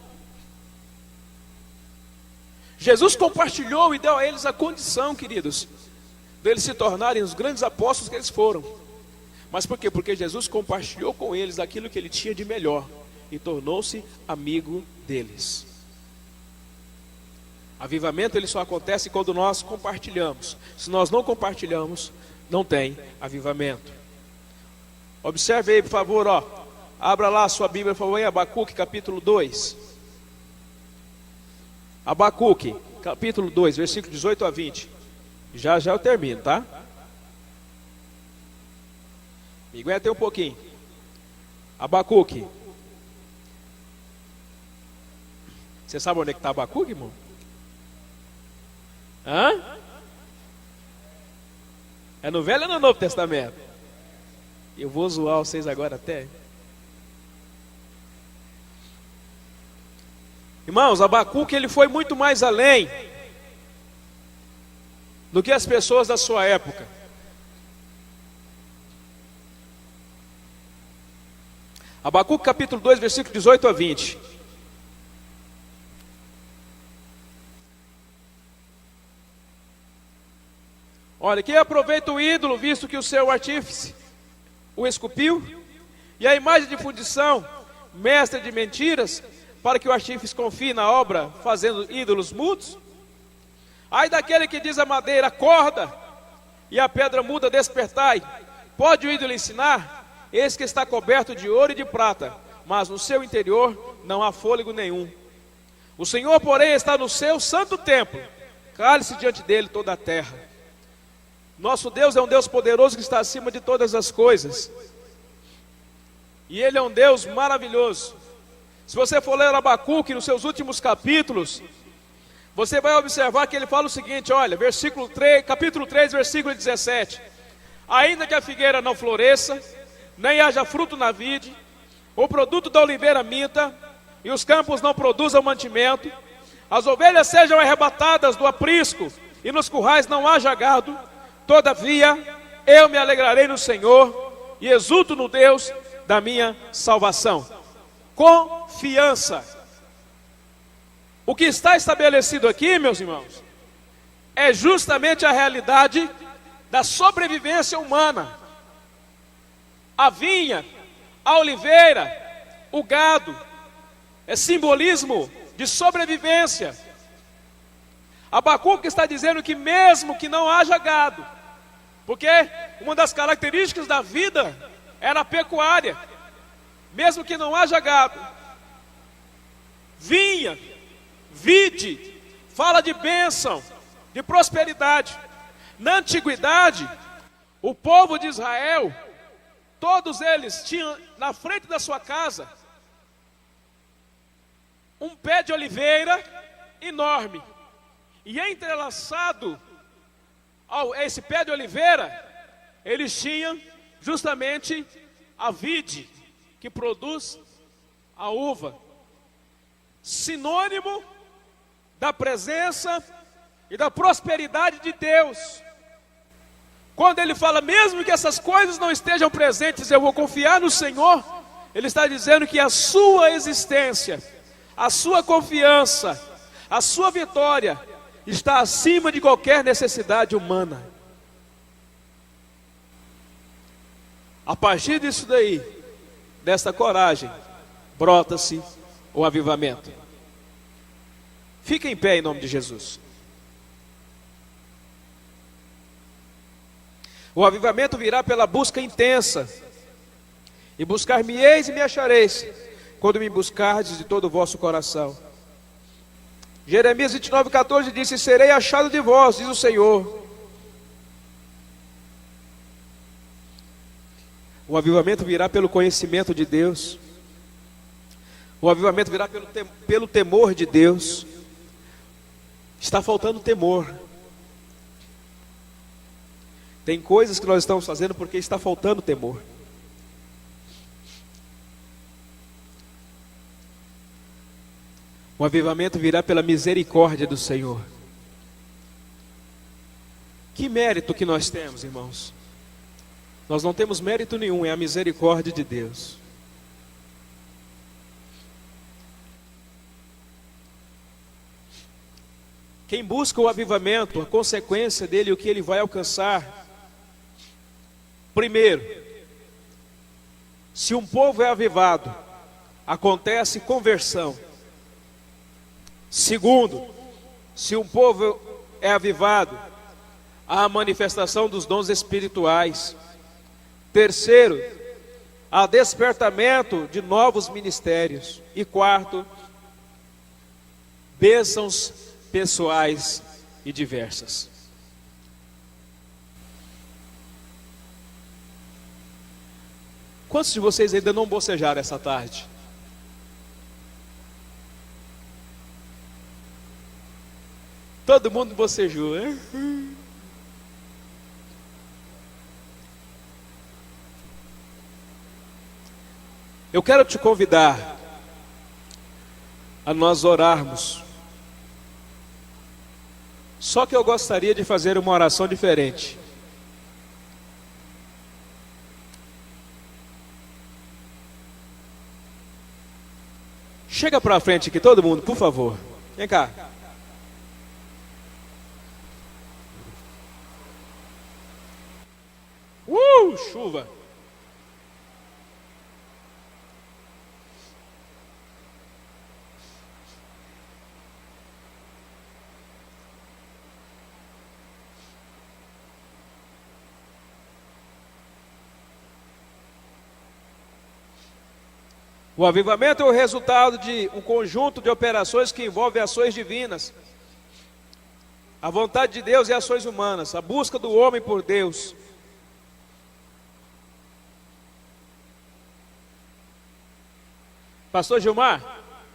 Jesus compartilhou e deu a eles a condição, queridos, deles se tornarem os grandes apóstolos que eles foram. Mas por quê? Porque Jesus compartilhou com eles aquilo que ele tinha de melhor e tornou-se amigo deles. Avivamento ele só acontece quando nós compartilhamos. Se nós não compartilhamos, não tem avivamento. Observe aí, por favor, ó. Abra lá a sua Bíblia, por favor, em Abacuque, capítulo 2. Abacuque, capítulo 2, versículo 18 a 20. Já eu termino, tá? Me aguenta aí um pouquinho. Abacuque. Você sabe onde é que está Abacuque, irmão? Hã? É no Velho ou no Novo Testamento? Eu vou zoar vocês agora até. Irmãos, Abacuque ele foi muito mais além do que as pessoas da sua época. Abacuque capítulo 2, versículo 18 a 20. Olha, que aproveita o ídolo, visto que o seu artífice o esculpiu, e a imagem de fundição, mestre de mentiras, para que o artífice confie na obra, fazendo ídolos mudos? Ai daquele que diz a madeira, acorda, e a pedra muda, despertai. Pode o ídolo ensinar? Eis que está coberto de ouro e de prata, mas no seu interior não há fôlego nenhum. O Senhor, porém, está no seu santo templo, cale-se diante dele toda a terra. Nosso Deus é um Deus poderoso que está acima de todas as coisas. E Ele é um Deus maravilhoso. Se você for ler Abacuque nos seus últimos capítulos, você vai observar que ele fala o seguinte, olha, capítulo 3, versículo 17. Ainda que a figueira não floresça, nem haja fruto na vide, o produto da oliveira minta, e os campos não produzam mantimento, as ovelhas sejam arrebatadas do aprisco, e nos currais não haja gado, todavia, eu me alegrarei no Senhor e exulto no Deus da minha salvação. Confiança. O que está estabelecido aqui, meus irmãos, é justamente a realidade da sobrevivência humana. A vinha, a oliveira, o gado, é simbolismo de sobrevivência. Abacuque está dizendo que mesmo que não haja gado, porque uma das características da vida era a pecuária, mesmo que não haja gado, vinha, vide, fala de bênção, de prosperidade. Na antiguidade, o povo de Israel todos eles tinham na frente da sua casa um pé de oliveira enorme. E entrelaçado a esse pé de oliveira, eles tinham justamente a vide que produz a uva, sinônimo da presença e da prosperidade de Deus. Quando ele fala, mesmo que essas coisas não estejam presentes, eu vou confiar no Senhor, ele está dizendo que a sua existência, a sua confiança, a sua vitória está acima de qualquer necessidade humana. A partir disso daí, desta coragem, brota-se o avivamento. Fica em pé em nome de Jesus. O avivamento virá pela busca intensa. E buscar-me-eis e me achareis, quando me buscardes de todo o vosso coração. Jeremias 29:14 disse: serei achado de vós, diz o Senhor. O avivamento virá pelo conhecimento de Deus. O avivamento virá pelo temor de Deus. Está faltando temor. Tem coisas que nós estamos fazendo porque está faltando temor. O avivamento virá pela misericórdia do Senhor. Que mérito que nós temos, irmãos? Nós não temos mérito nenhum, é a misericórdia de Deus. Quem busca o avivamento, a consequência dele, o que ele vai alcançar. Primeiro, se um povo é avivado, acontece conversão. Segundo, se um povo é avivado, há a manifestação dos dons espirituais. Terceiro, há despertamento de novos ministérios. E quarto, bênçãos pessoais e diversas. Quantos de vocês ainda não bocejaram essa tarde? Todo mundo bocejou, né? Eu quero te convidar a nós orarmos. Só que eu gostaria de fazer uma oração diferente. Chega para frente aqui, todo mundo, por favor. Vem cá. Chuva. O avivamento é o resultado de um conjunto de operações que envolvem ações divinas. A vontade de Deus e ações humanas, a busca do homem por Deus. Pastor Gilmar,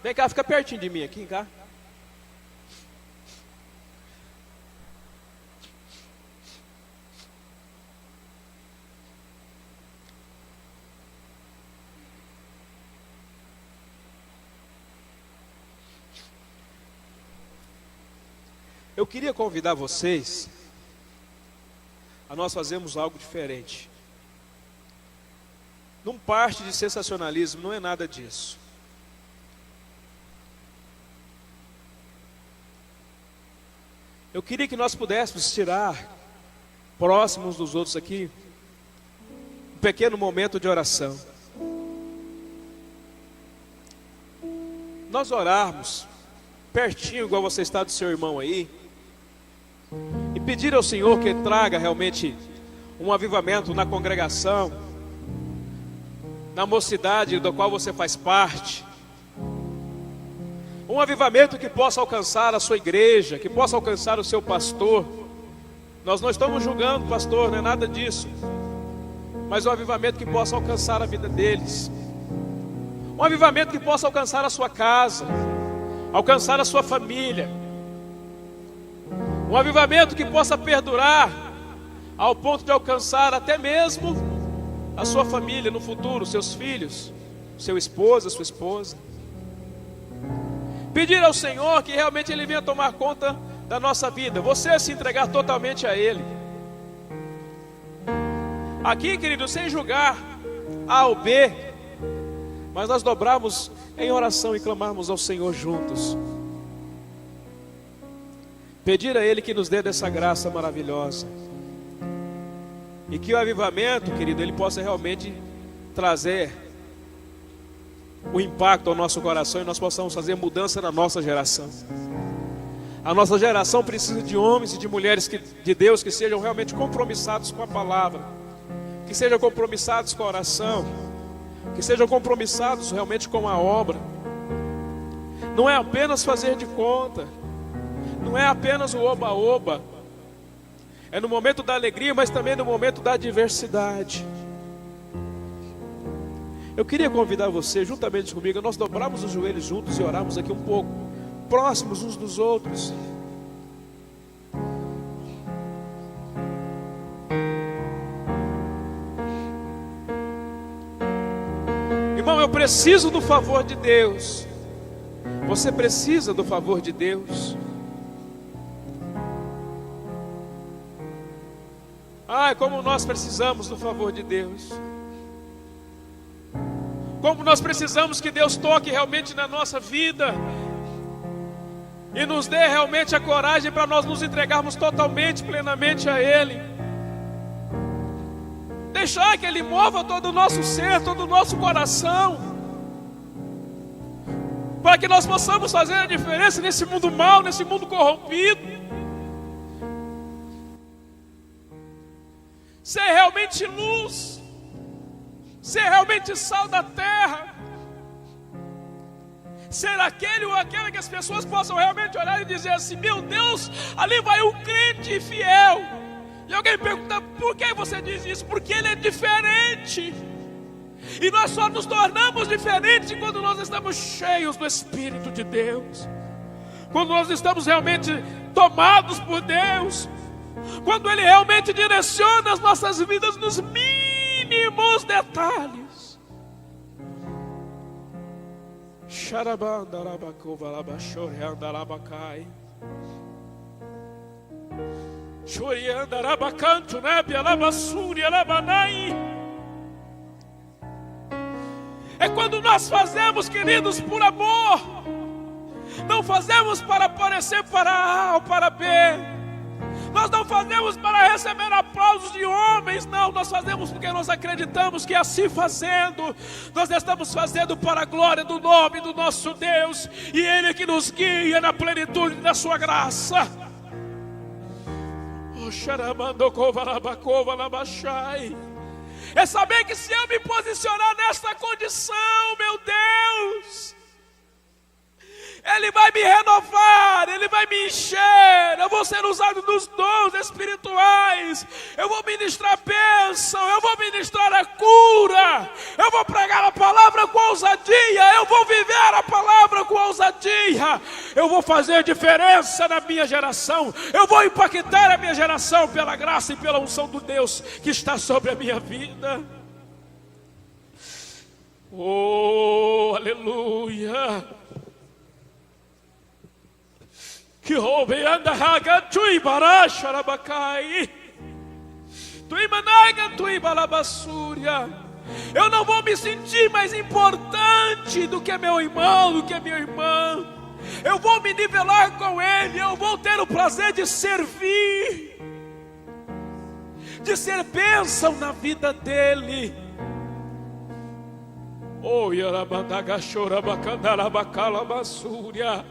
vem cá, fica pertinho de mim aqui, cá. Eu queria convidar vocês a nós fazermos algo diferente. Não parte de sensacionalismo, não é nada disso. Eu queria que nós pudéssemos tirar, próximos dos outros aqui, um pequeno momento de oração. Nós orarmos, pertinho, igual você está do seu irmão aí, e pedir ao Senhor que traga realmente um avivamento na congregação, na mocidade da qual você faz parte. Um avivamento que possa alcançar a sua igreja, que possa alcançar o seu pastor. Nós não estamos julgando, pastor, não é nada disso. mas um avivamento que possa alcançar a vida deles. Um avivamento que possa alcançar a sua casa, alcançar a sua família. Um avivamento que possa perdurar ao ponto de alcançar até mesmo a sua família no futuro, seus filhos, seu esposo, sua esposa. Pedir ao Senhor que realmente Ele venha tomar conta da nossa vida, você se entregar totalmente a Ele. Aqui, querido, sem julgar A ou B, mas nós dobrarmos em oração e clamarmos ao Senhor juntos. Pedir a Ele que nos dê dessa graça maravilhosa. E que o avivamento, querido, ele possa realmente trazer o impacto ao nosso coração e nós possamos fazer mudança na nossa geração. A nossa geração precisa de homens e de mulheres de Deus que sejam realmente compromissados com a palavra, que sejam compromissados com a oração, que sejam compromissados realmente com a obra. Não é apenas fazer de conta, não é apenas o oba-oba. É no momento da alegria, mas também no momento da adversidade. Eu queria convidar você, juntamente comigo, nós dobrarmos os joelhos juntos e orarmos aqui um pouco, próximos uns dos outros. Irmão, eu preciso do favor de Deus. Você precisa do favor de Deus. Ai, como nós precisamos do favor de Deus. Como nós precisamos que Deus toque realmente na nossa vida e nos dê realmente a coragem para nós nos entregarmos totalmente, plenamente a Ele. Deixar que Ele mova todo o nosso ser, todo o nosso coração, para que nós possamos fazer a diferença nesse mundo mau, nesse mundo corrompido. Ser realmente luz, ser realmente sal da terra, ser aquele ou aquela que as pessoas possam realmente olhar e dizer assim: meu Deus, ali vai um crente fiel. E alguém pergunta: por que você diz isso? Porque ele é diferente. E nós só nos tornamos diferentes quando nós estamos cheios do Espírito de Deus, quando nós estamos realmente tomados por Deus, quando Ele realmente direciona as nossas vidas nos mínimos detalhes. É quando nós fazemos, queridos, por amor. Não fazemos para aparecer para A ou para B. Nós não fazemos para receber aplausos de homens, não. Nós fazemos porque nós acreditamos que assim fazendo, nós estamos fazendo para a glória do nome do nosso Deus. E Ele que nos guia na plenitude da sua graça. É saber que se eu me posicionar nesta condição, meu Deus, Ele vai me renovar, Ele vai me encher, eu vou ser usado nos dons espirituais, eu vou ministrar bênção, eu vou ministrar a cura, eu vou pregar a palavra com ousadia, eu vou viver a palavra com ousadia, eu vou fazer diferença na minha geração, eu vou impactar a minha geração pela graça e pela unção do Deus que está sobre a minha vida. Oh, aleluia! Que roube anda haga tui barasha rabacai, tui managa tui balabassúria. Eu não vou me sentir mais importante do que meu irmão, do que minha irmã. Eu vou me nivelar com ele. Eu vou ter o prazer de servir, de ser bênção na vida dele. Oh, yarabandaga chora bacandara bacala bassúria.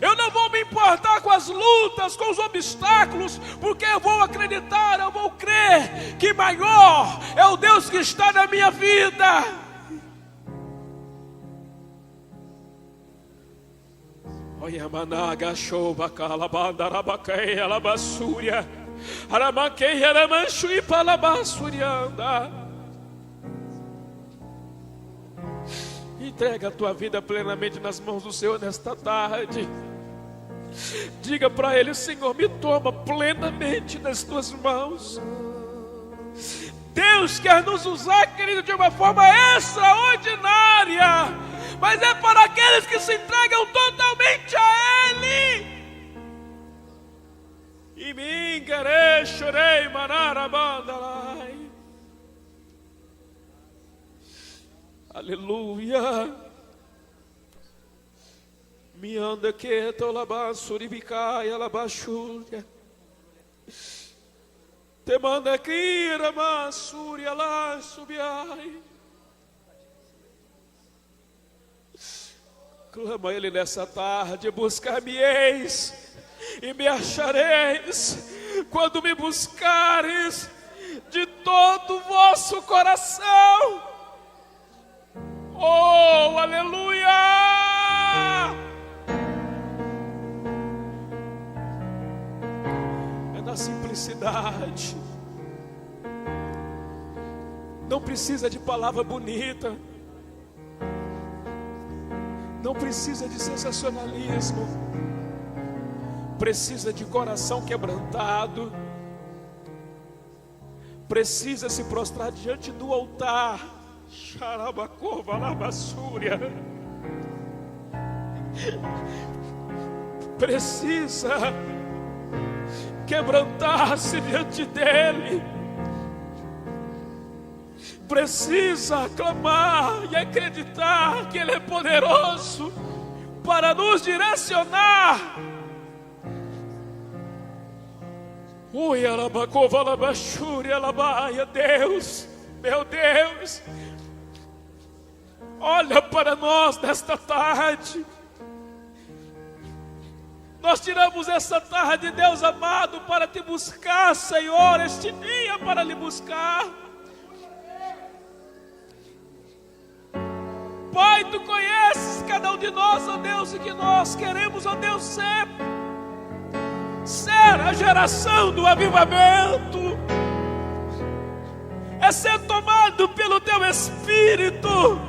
Eu não vou me importar com as lutas, com os obstáculos, porque eu vou acreditar, eu vou crer que maior é o Deus que está na minha vida. Aramakei aramanchu palabasurianda. Entrega a tua vida plenamente nas mãos do Senhor nesta tarde. Diga para Ele: Senhor, me toma plenamente nas tuas mãos. Deus quer nos usar, querido, de uma forma extraordinária, mas é para aqueles que se entregam totalmente a Ele. E me engarei, chorei, manarabandalai. Aleluia. Me anda quieta, alabaçuribicai, alabachúria. Te manda aqui, ramassúria, lá, subiai. Clama a Ele nessa tarde: buscar-me-eis e me achareis, quando me buscares de todo o vosso coração. Oh, aleluia! É na simplicidade. Não precisa de palavra bonita, não precisa de sensacionalismo, precisa de coração quebrantado, precisa se prostrar diante do altar. Xarabacova, labassúria. Precisa quebrantar-se diante dEle, precisa clamar e acreditar que Ele é poderoso para nos direcionar. Ui, alabacova, alabachúria, alabaia. Deus, meu Deus, olha para nós nesta tarde. Nós tiramos essa tarde, Deus amado, para te buscar, Senhor, este dia para lhe buscar. Pai, Tu conheces cada um de nós, ó Deus, e que nós queremos, ó Deus, ser a geração do avivamento, é ser tomado pelo Teu Espírito,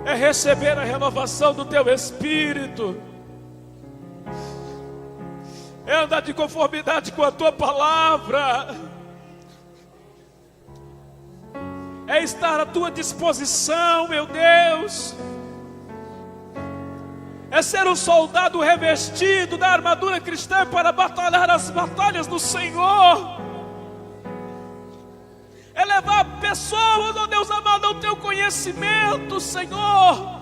é receber a renovação do Teu Espírito, é andar de conformidade com a Tua palavra, é estar à Tua disposição, meu Deus, é ser um soldado revestido da armadura cristã para batalhar as batalhas do Senhor, é levar pessoas, ó Deus amado, ao Teu conhecimento, Senhor,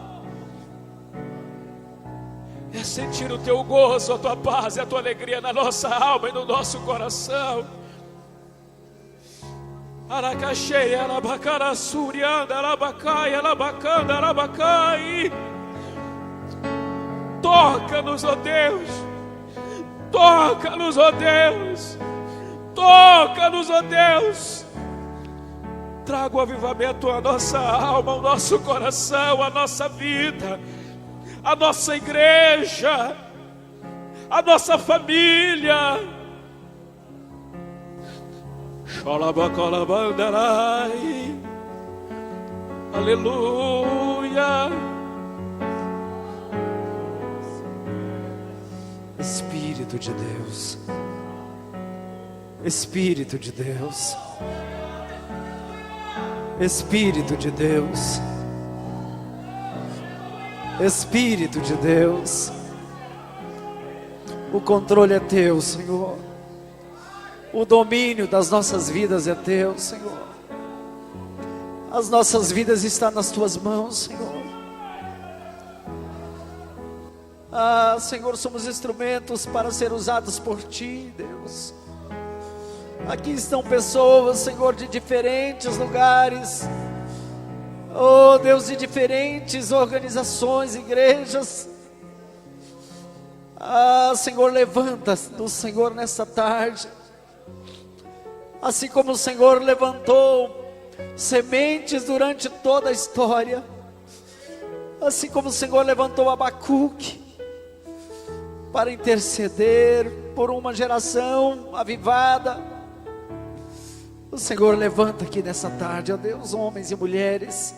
é sentir o Teu gozo, a Tua paz e a Tua alegria na nossa alma e no nosso coração. Aracaxei, arabacara, surianda, arabacai, arabacanda, arabacai. Toca-nos, ó Deus, toca-nos, ó Deus, toca-nos, ó Deus. Traga o avivamento à nossa alma, ao nosso coração, à nossa vida, à nossa igreja, à nossa família. Xolabacolabandarai. Aleluia. Espírito de Deus, Espírito de Deus, Espírito de Deus, Espírito de Deus, o controle é Teu, Senhor, o domínio das nossas vidas é Teu, Senhor, as nossas vidas estão nas Tuas mãos, Senhor. Ah, Senhor, somos instrumentos para ser usados por Ti, Deus. Aqui estão pessoas, Senhor, de diferentes lugares, oh Deus, de diferentes organizações, igrejas. Ah, Senhor, levanta-nos, Senhor, nessa tarde, assim como o Senhor levantou sementes durante toda a história, assim como o Senhor levantou Abacuque para interceder por uma geração avivada. O Senhor levanta aqui nessa tarde, ó Deus, homens e mulheres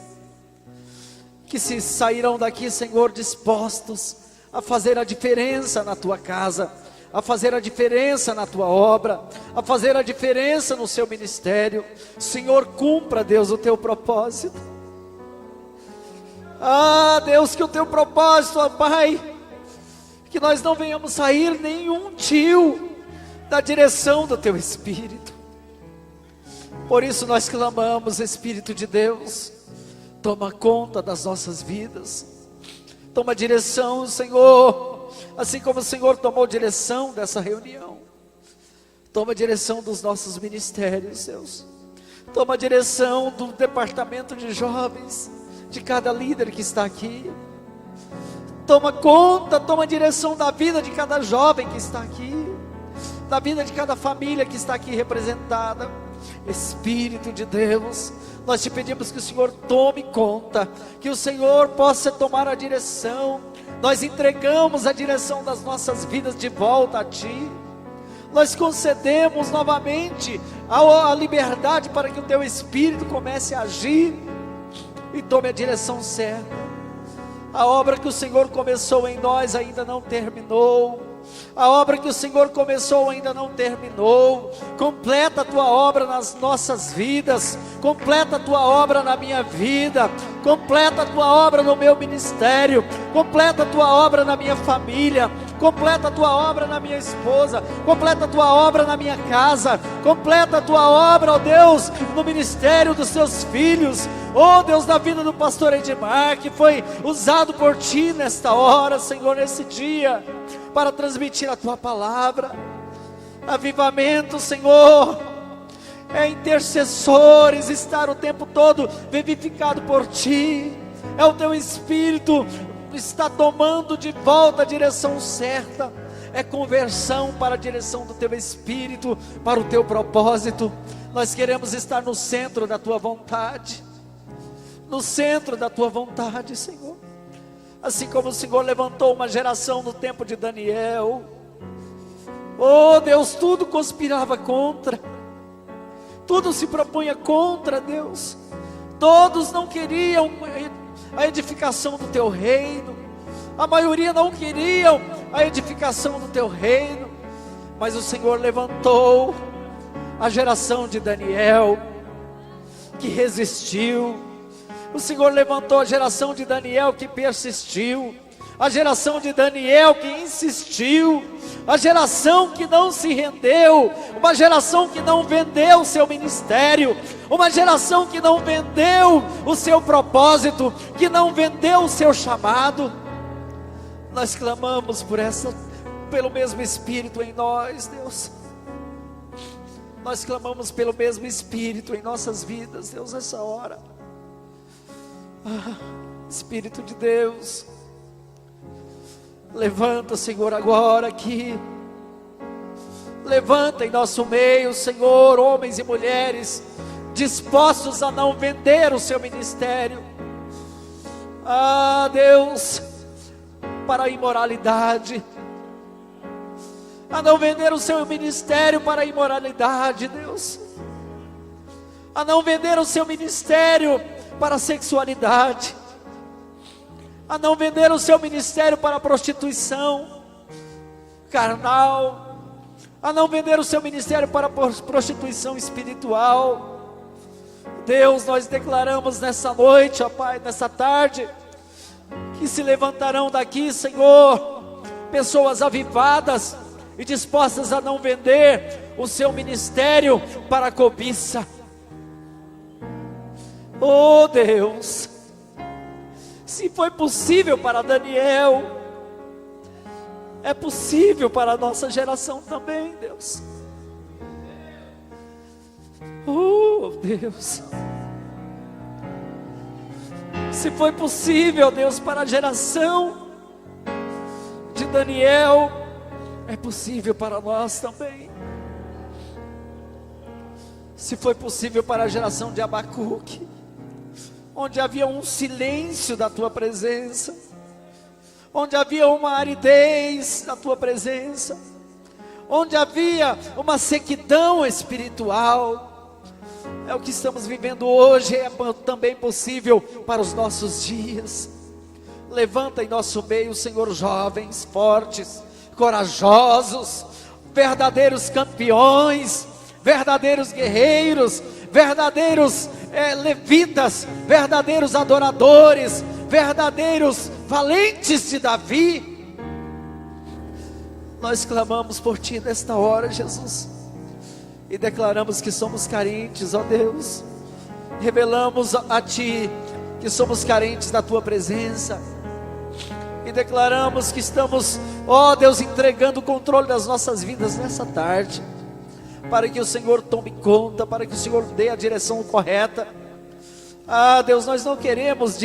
que se sairão daqui, Senhor, dispostos a fazer a diferença na tua casa, a fazer a diferença na tua obra, a fazer a diferença no seu ministério. Senhor, cumpra, Deus, o teu propósito. Ah, Deus, que o teu propósito, ó Pai, que nós não venhamos sair nenhum tio da direção do teu Espírito. Por isso nós clamamos, Espírito de Deus, toma conta das nossas vidas, toma direção, Senhor, assim como o Senhor tomou direção dessa reunião. Toma direção dos nossos ministérios, Deus. Toma direção do departamento de jovens, de cada líder que está aqui. Toma conta, toma direção da vida de cada jovem que está aqui, da vida de cada família que está aqui representada. Espírito de Deus, nós te pedimos que o Senhor tome conta, que o Senhor possa tomar a direção. Nós entregamos a direção das nossas vidas de volta a Ti. Nós concedemos novamente a liberdade para que o Teu Espírito comece a agir e tome a direção certa. A obra que o Senhor começou em nós ainda não terminou. A obra que o Senhor começou ainda não terminou. Completa a tua obra nas nossas vidas, completa a tua obra na minha vida, completa a tua obra no meu ministério, completa a tua obra na minha família, completa a tua obra na minha esposa, completa a tua obra na minha casa, completa a tua obra, ó Deus, no ministério dos teus filhos, ó Deus, na vida do pastor Edmar, que foi usado por Ti nesta hora, Senhor, nesse dia, para transmitir a Tua palavra. Avivamento, Senhor, é intercessores, estar o tempo todo vivificado por Ti, é o Teu Espírito está tomando de volta a direção certa, é conversão para a direção do Teu Espírito, para o Teu propósito. Nós queremos estar no centro da Tua vontade, no centro da Tua vontade, Senhor. Assim como o Senhor levantou uma geração no tempo de Daniel, oh Deus, tudo conspirava contra, tudo se propunha contra, Deus. Todos não queriam a edificação do Teu reino, a maioria não queriam a edificação do Teu reino, mas o Senhor levantou a geração de Daniel, que resistiu. O Senhor levantou a geração de Daniel que persistiu, a geração de Daniel que insistiu, a geração que não se rendeu, uma geração que não vendeu o seu ministério, uma geração que não vendeu o seu propósito, que não vendeu o seu chamado. Nós clamamos pelo mesmo Espírito em nós, Deus. Nós clamamos pelo mesmo Espírito em nossas vidas, Deus, nessa hora. Espírito de Deus, levanta, Senhor, agora aqui, levanta em nosso meio, Senhor, homens e mulheres dispostos a não vender o seu ministério, Deus, para a imoralidade, a não vender o seu ministério para a imoralidade, Deus, a não vender o seu ministério para a sexualidade, a não vender o seu ministério para a prostituição carnal, a não vender o seu ministério para a prostituição espiritual. Deus, nós declaramos nessa noite, ó Pai, nessa tarde, que se levantarão daqui, Senhor, pessoas avivadas e dispostas a não vender o seu ministério para a cobiça. Oh Deus, se foi possível para Daniel, é possível para a nossa geração também, Deus. Oh Deus, se foi possível, Deus, para a geração de Daniel, é possível para nós também. Se foi possível para a geração de Abacuque, onde havia um silêncio da Tua presença, onde havia uma aridez da Tua presença, onde havia uma sequidão espiritual. É o que estamos vivendo hoje, é também possível para os nossos dias. Levanta em nosso meio, Senhor, jovens, fortes, corajosos, verdadeiros campeões, verdadeiros guerreiros, verdadeiros levitas, verdadeiros adoradores, verdadeiros valentes de Davi. Nós clamamos por Ti nesta hora, Jesus, e declaramos que somos carentes, ó Deus. Revelamos a Ti que somos carentes da Tua presença, e declaramos que estamos, ó Deus, entregando o controle das nossas vidas nessa tarde, para que o Senhor tome conta, para que o Senhor dê a direção correta. Ah, Deus, nós não queremos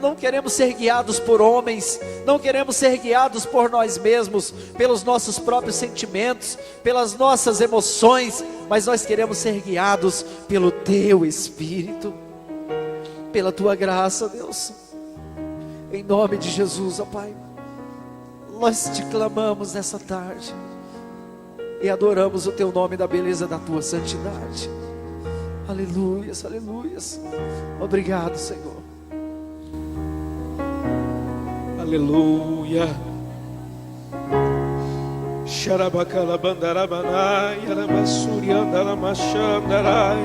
não queremos ser guiados por homens, não queremos ser guiados por nós mesmos, pelos nossos próprios sentimentos, pelas nossas emoções, mas nós queremos ser guiados pelo Teu Espírito, pela Tua graça, Deus. Em nome de Jesus, ó Pai, nós Te clamamos nessa tarde e adoramos o Teu nome da beleza da Tua santidade. Aleluias, aleluias. Obrigado, Senhor. Aleluia. Xarabacalabandarabanai, arabassuriandaramashandarai,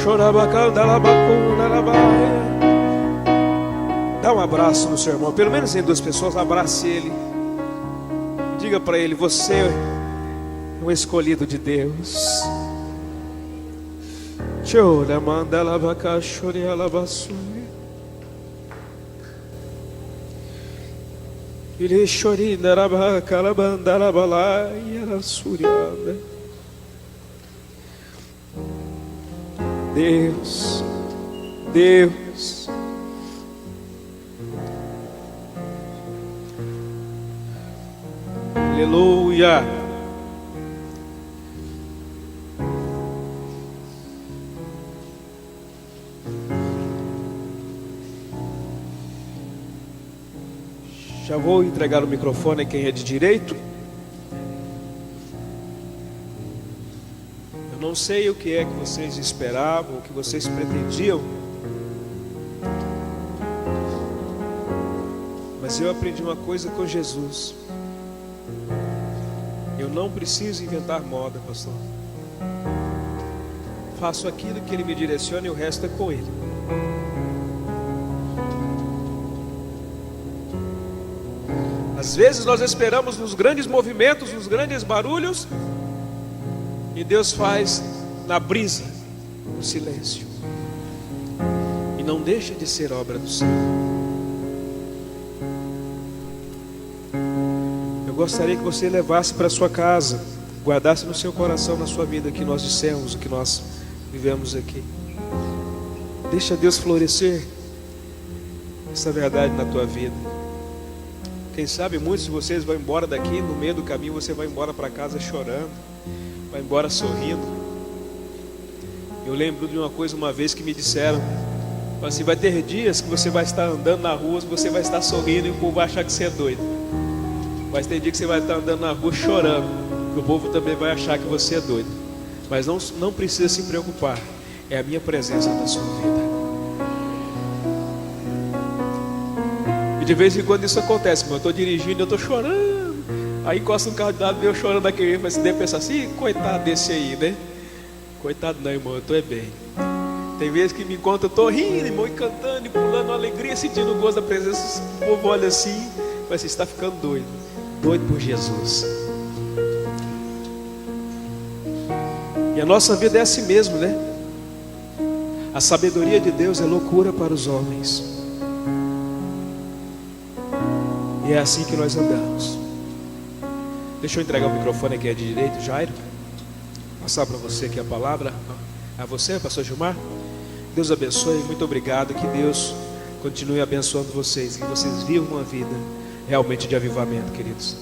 chorabacandalabacundarabai. Dá um abraço no seu irmão, pelo menos em 2 pessoas, abrace ele. Diga para ele: você é um escolhido de Deus. Deus, Deus, aleluia. Já vou entregar o microfone a quem é de direito. Eu não sei o que é que vocês esperavam, o que vocês pretendiam, mas eu aprendi uma coisa com Jesus: eu não preciso inventar moda, pastor. Faço aquilo que Ele me direciona e o resto é com Ele. Às vezes nós esperamos nos grandes movimentos, nos grandes barulhos, e Deus faz na brisa, no silêncio, e não deixa de ser obra do Senhor. Eu gostaria que você levasse para sua casa, guardasse no seu coração, na sua vida, o que nós dissemos, o que nós vivemos aqui. Deixa Deus florescer essa verdade na tua vida. Quem sabe muitos de vocês vão embora daqui, no meio do caminho você vai embora para casa chorando, vai embora sorrindo. Eu lembro de uma coisa uma vez que me disseram assim: vai ter dias que você vai estar andando na rua, você vai estar sorrindo e o povo vai achar que você é doido. Mas tem dia que você vai estar andando na rua chorando, e o povo também vai achar que você é doido. Mas não precisa se preocupar, é a minha presença na sua vida. De vez em quando isso acontece, mas eu estou dirigindo, eu estou chorando, aí encosta um carro de lado, eu chorando daquele, mas você deve pensar assim: coitado desse aí, né? Coitado não, irmão, eu estou bem. Tem vezes que me encontra, eu estou rindo, irmão, e cantando, e pulando, alegria, sentindo o gosto da presença. O povo olha assim, mas você está ficando doido, doido por Jesus. E a nossa vida é assim mesmo, né? A sabedoria de Deus é loucura para os homens. E é assim que nós andamos. Deixa eu entregar o microfone aqui à direita, Jairo. Passar para você aqui a palavra. A você, pastor Gilmar. Deus abençoe, muito obrigado. Que Deus continue abençoando vocês, que vocês vivam uma vida realmente de avivamento, queridos.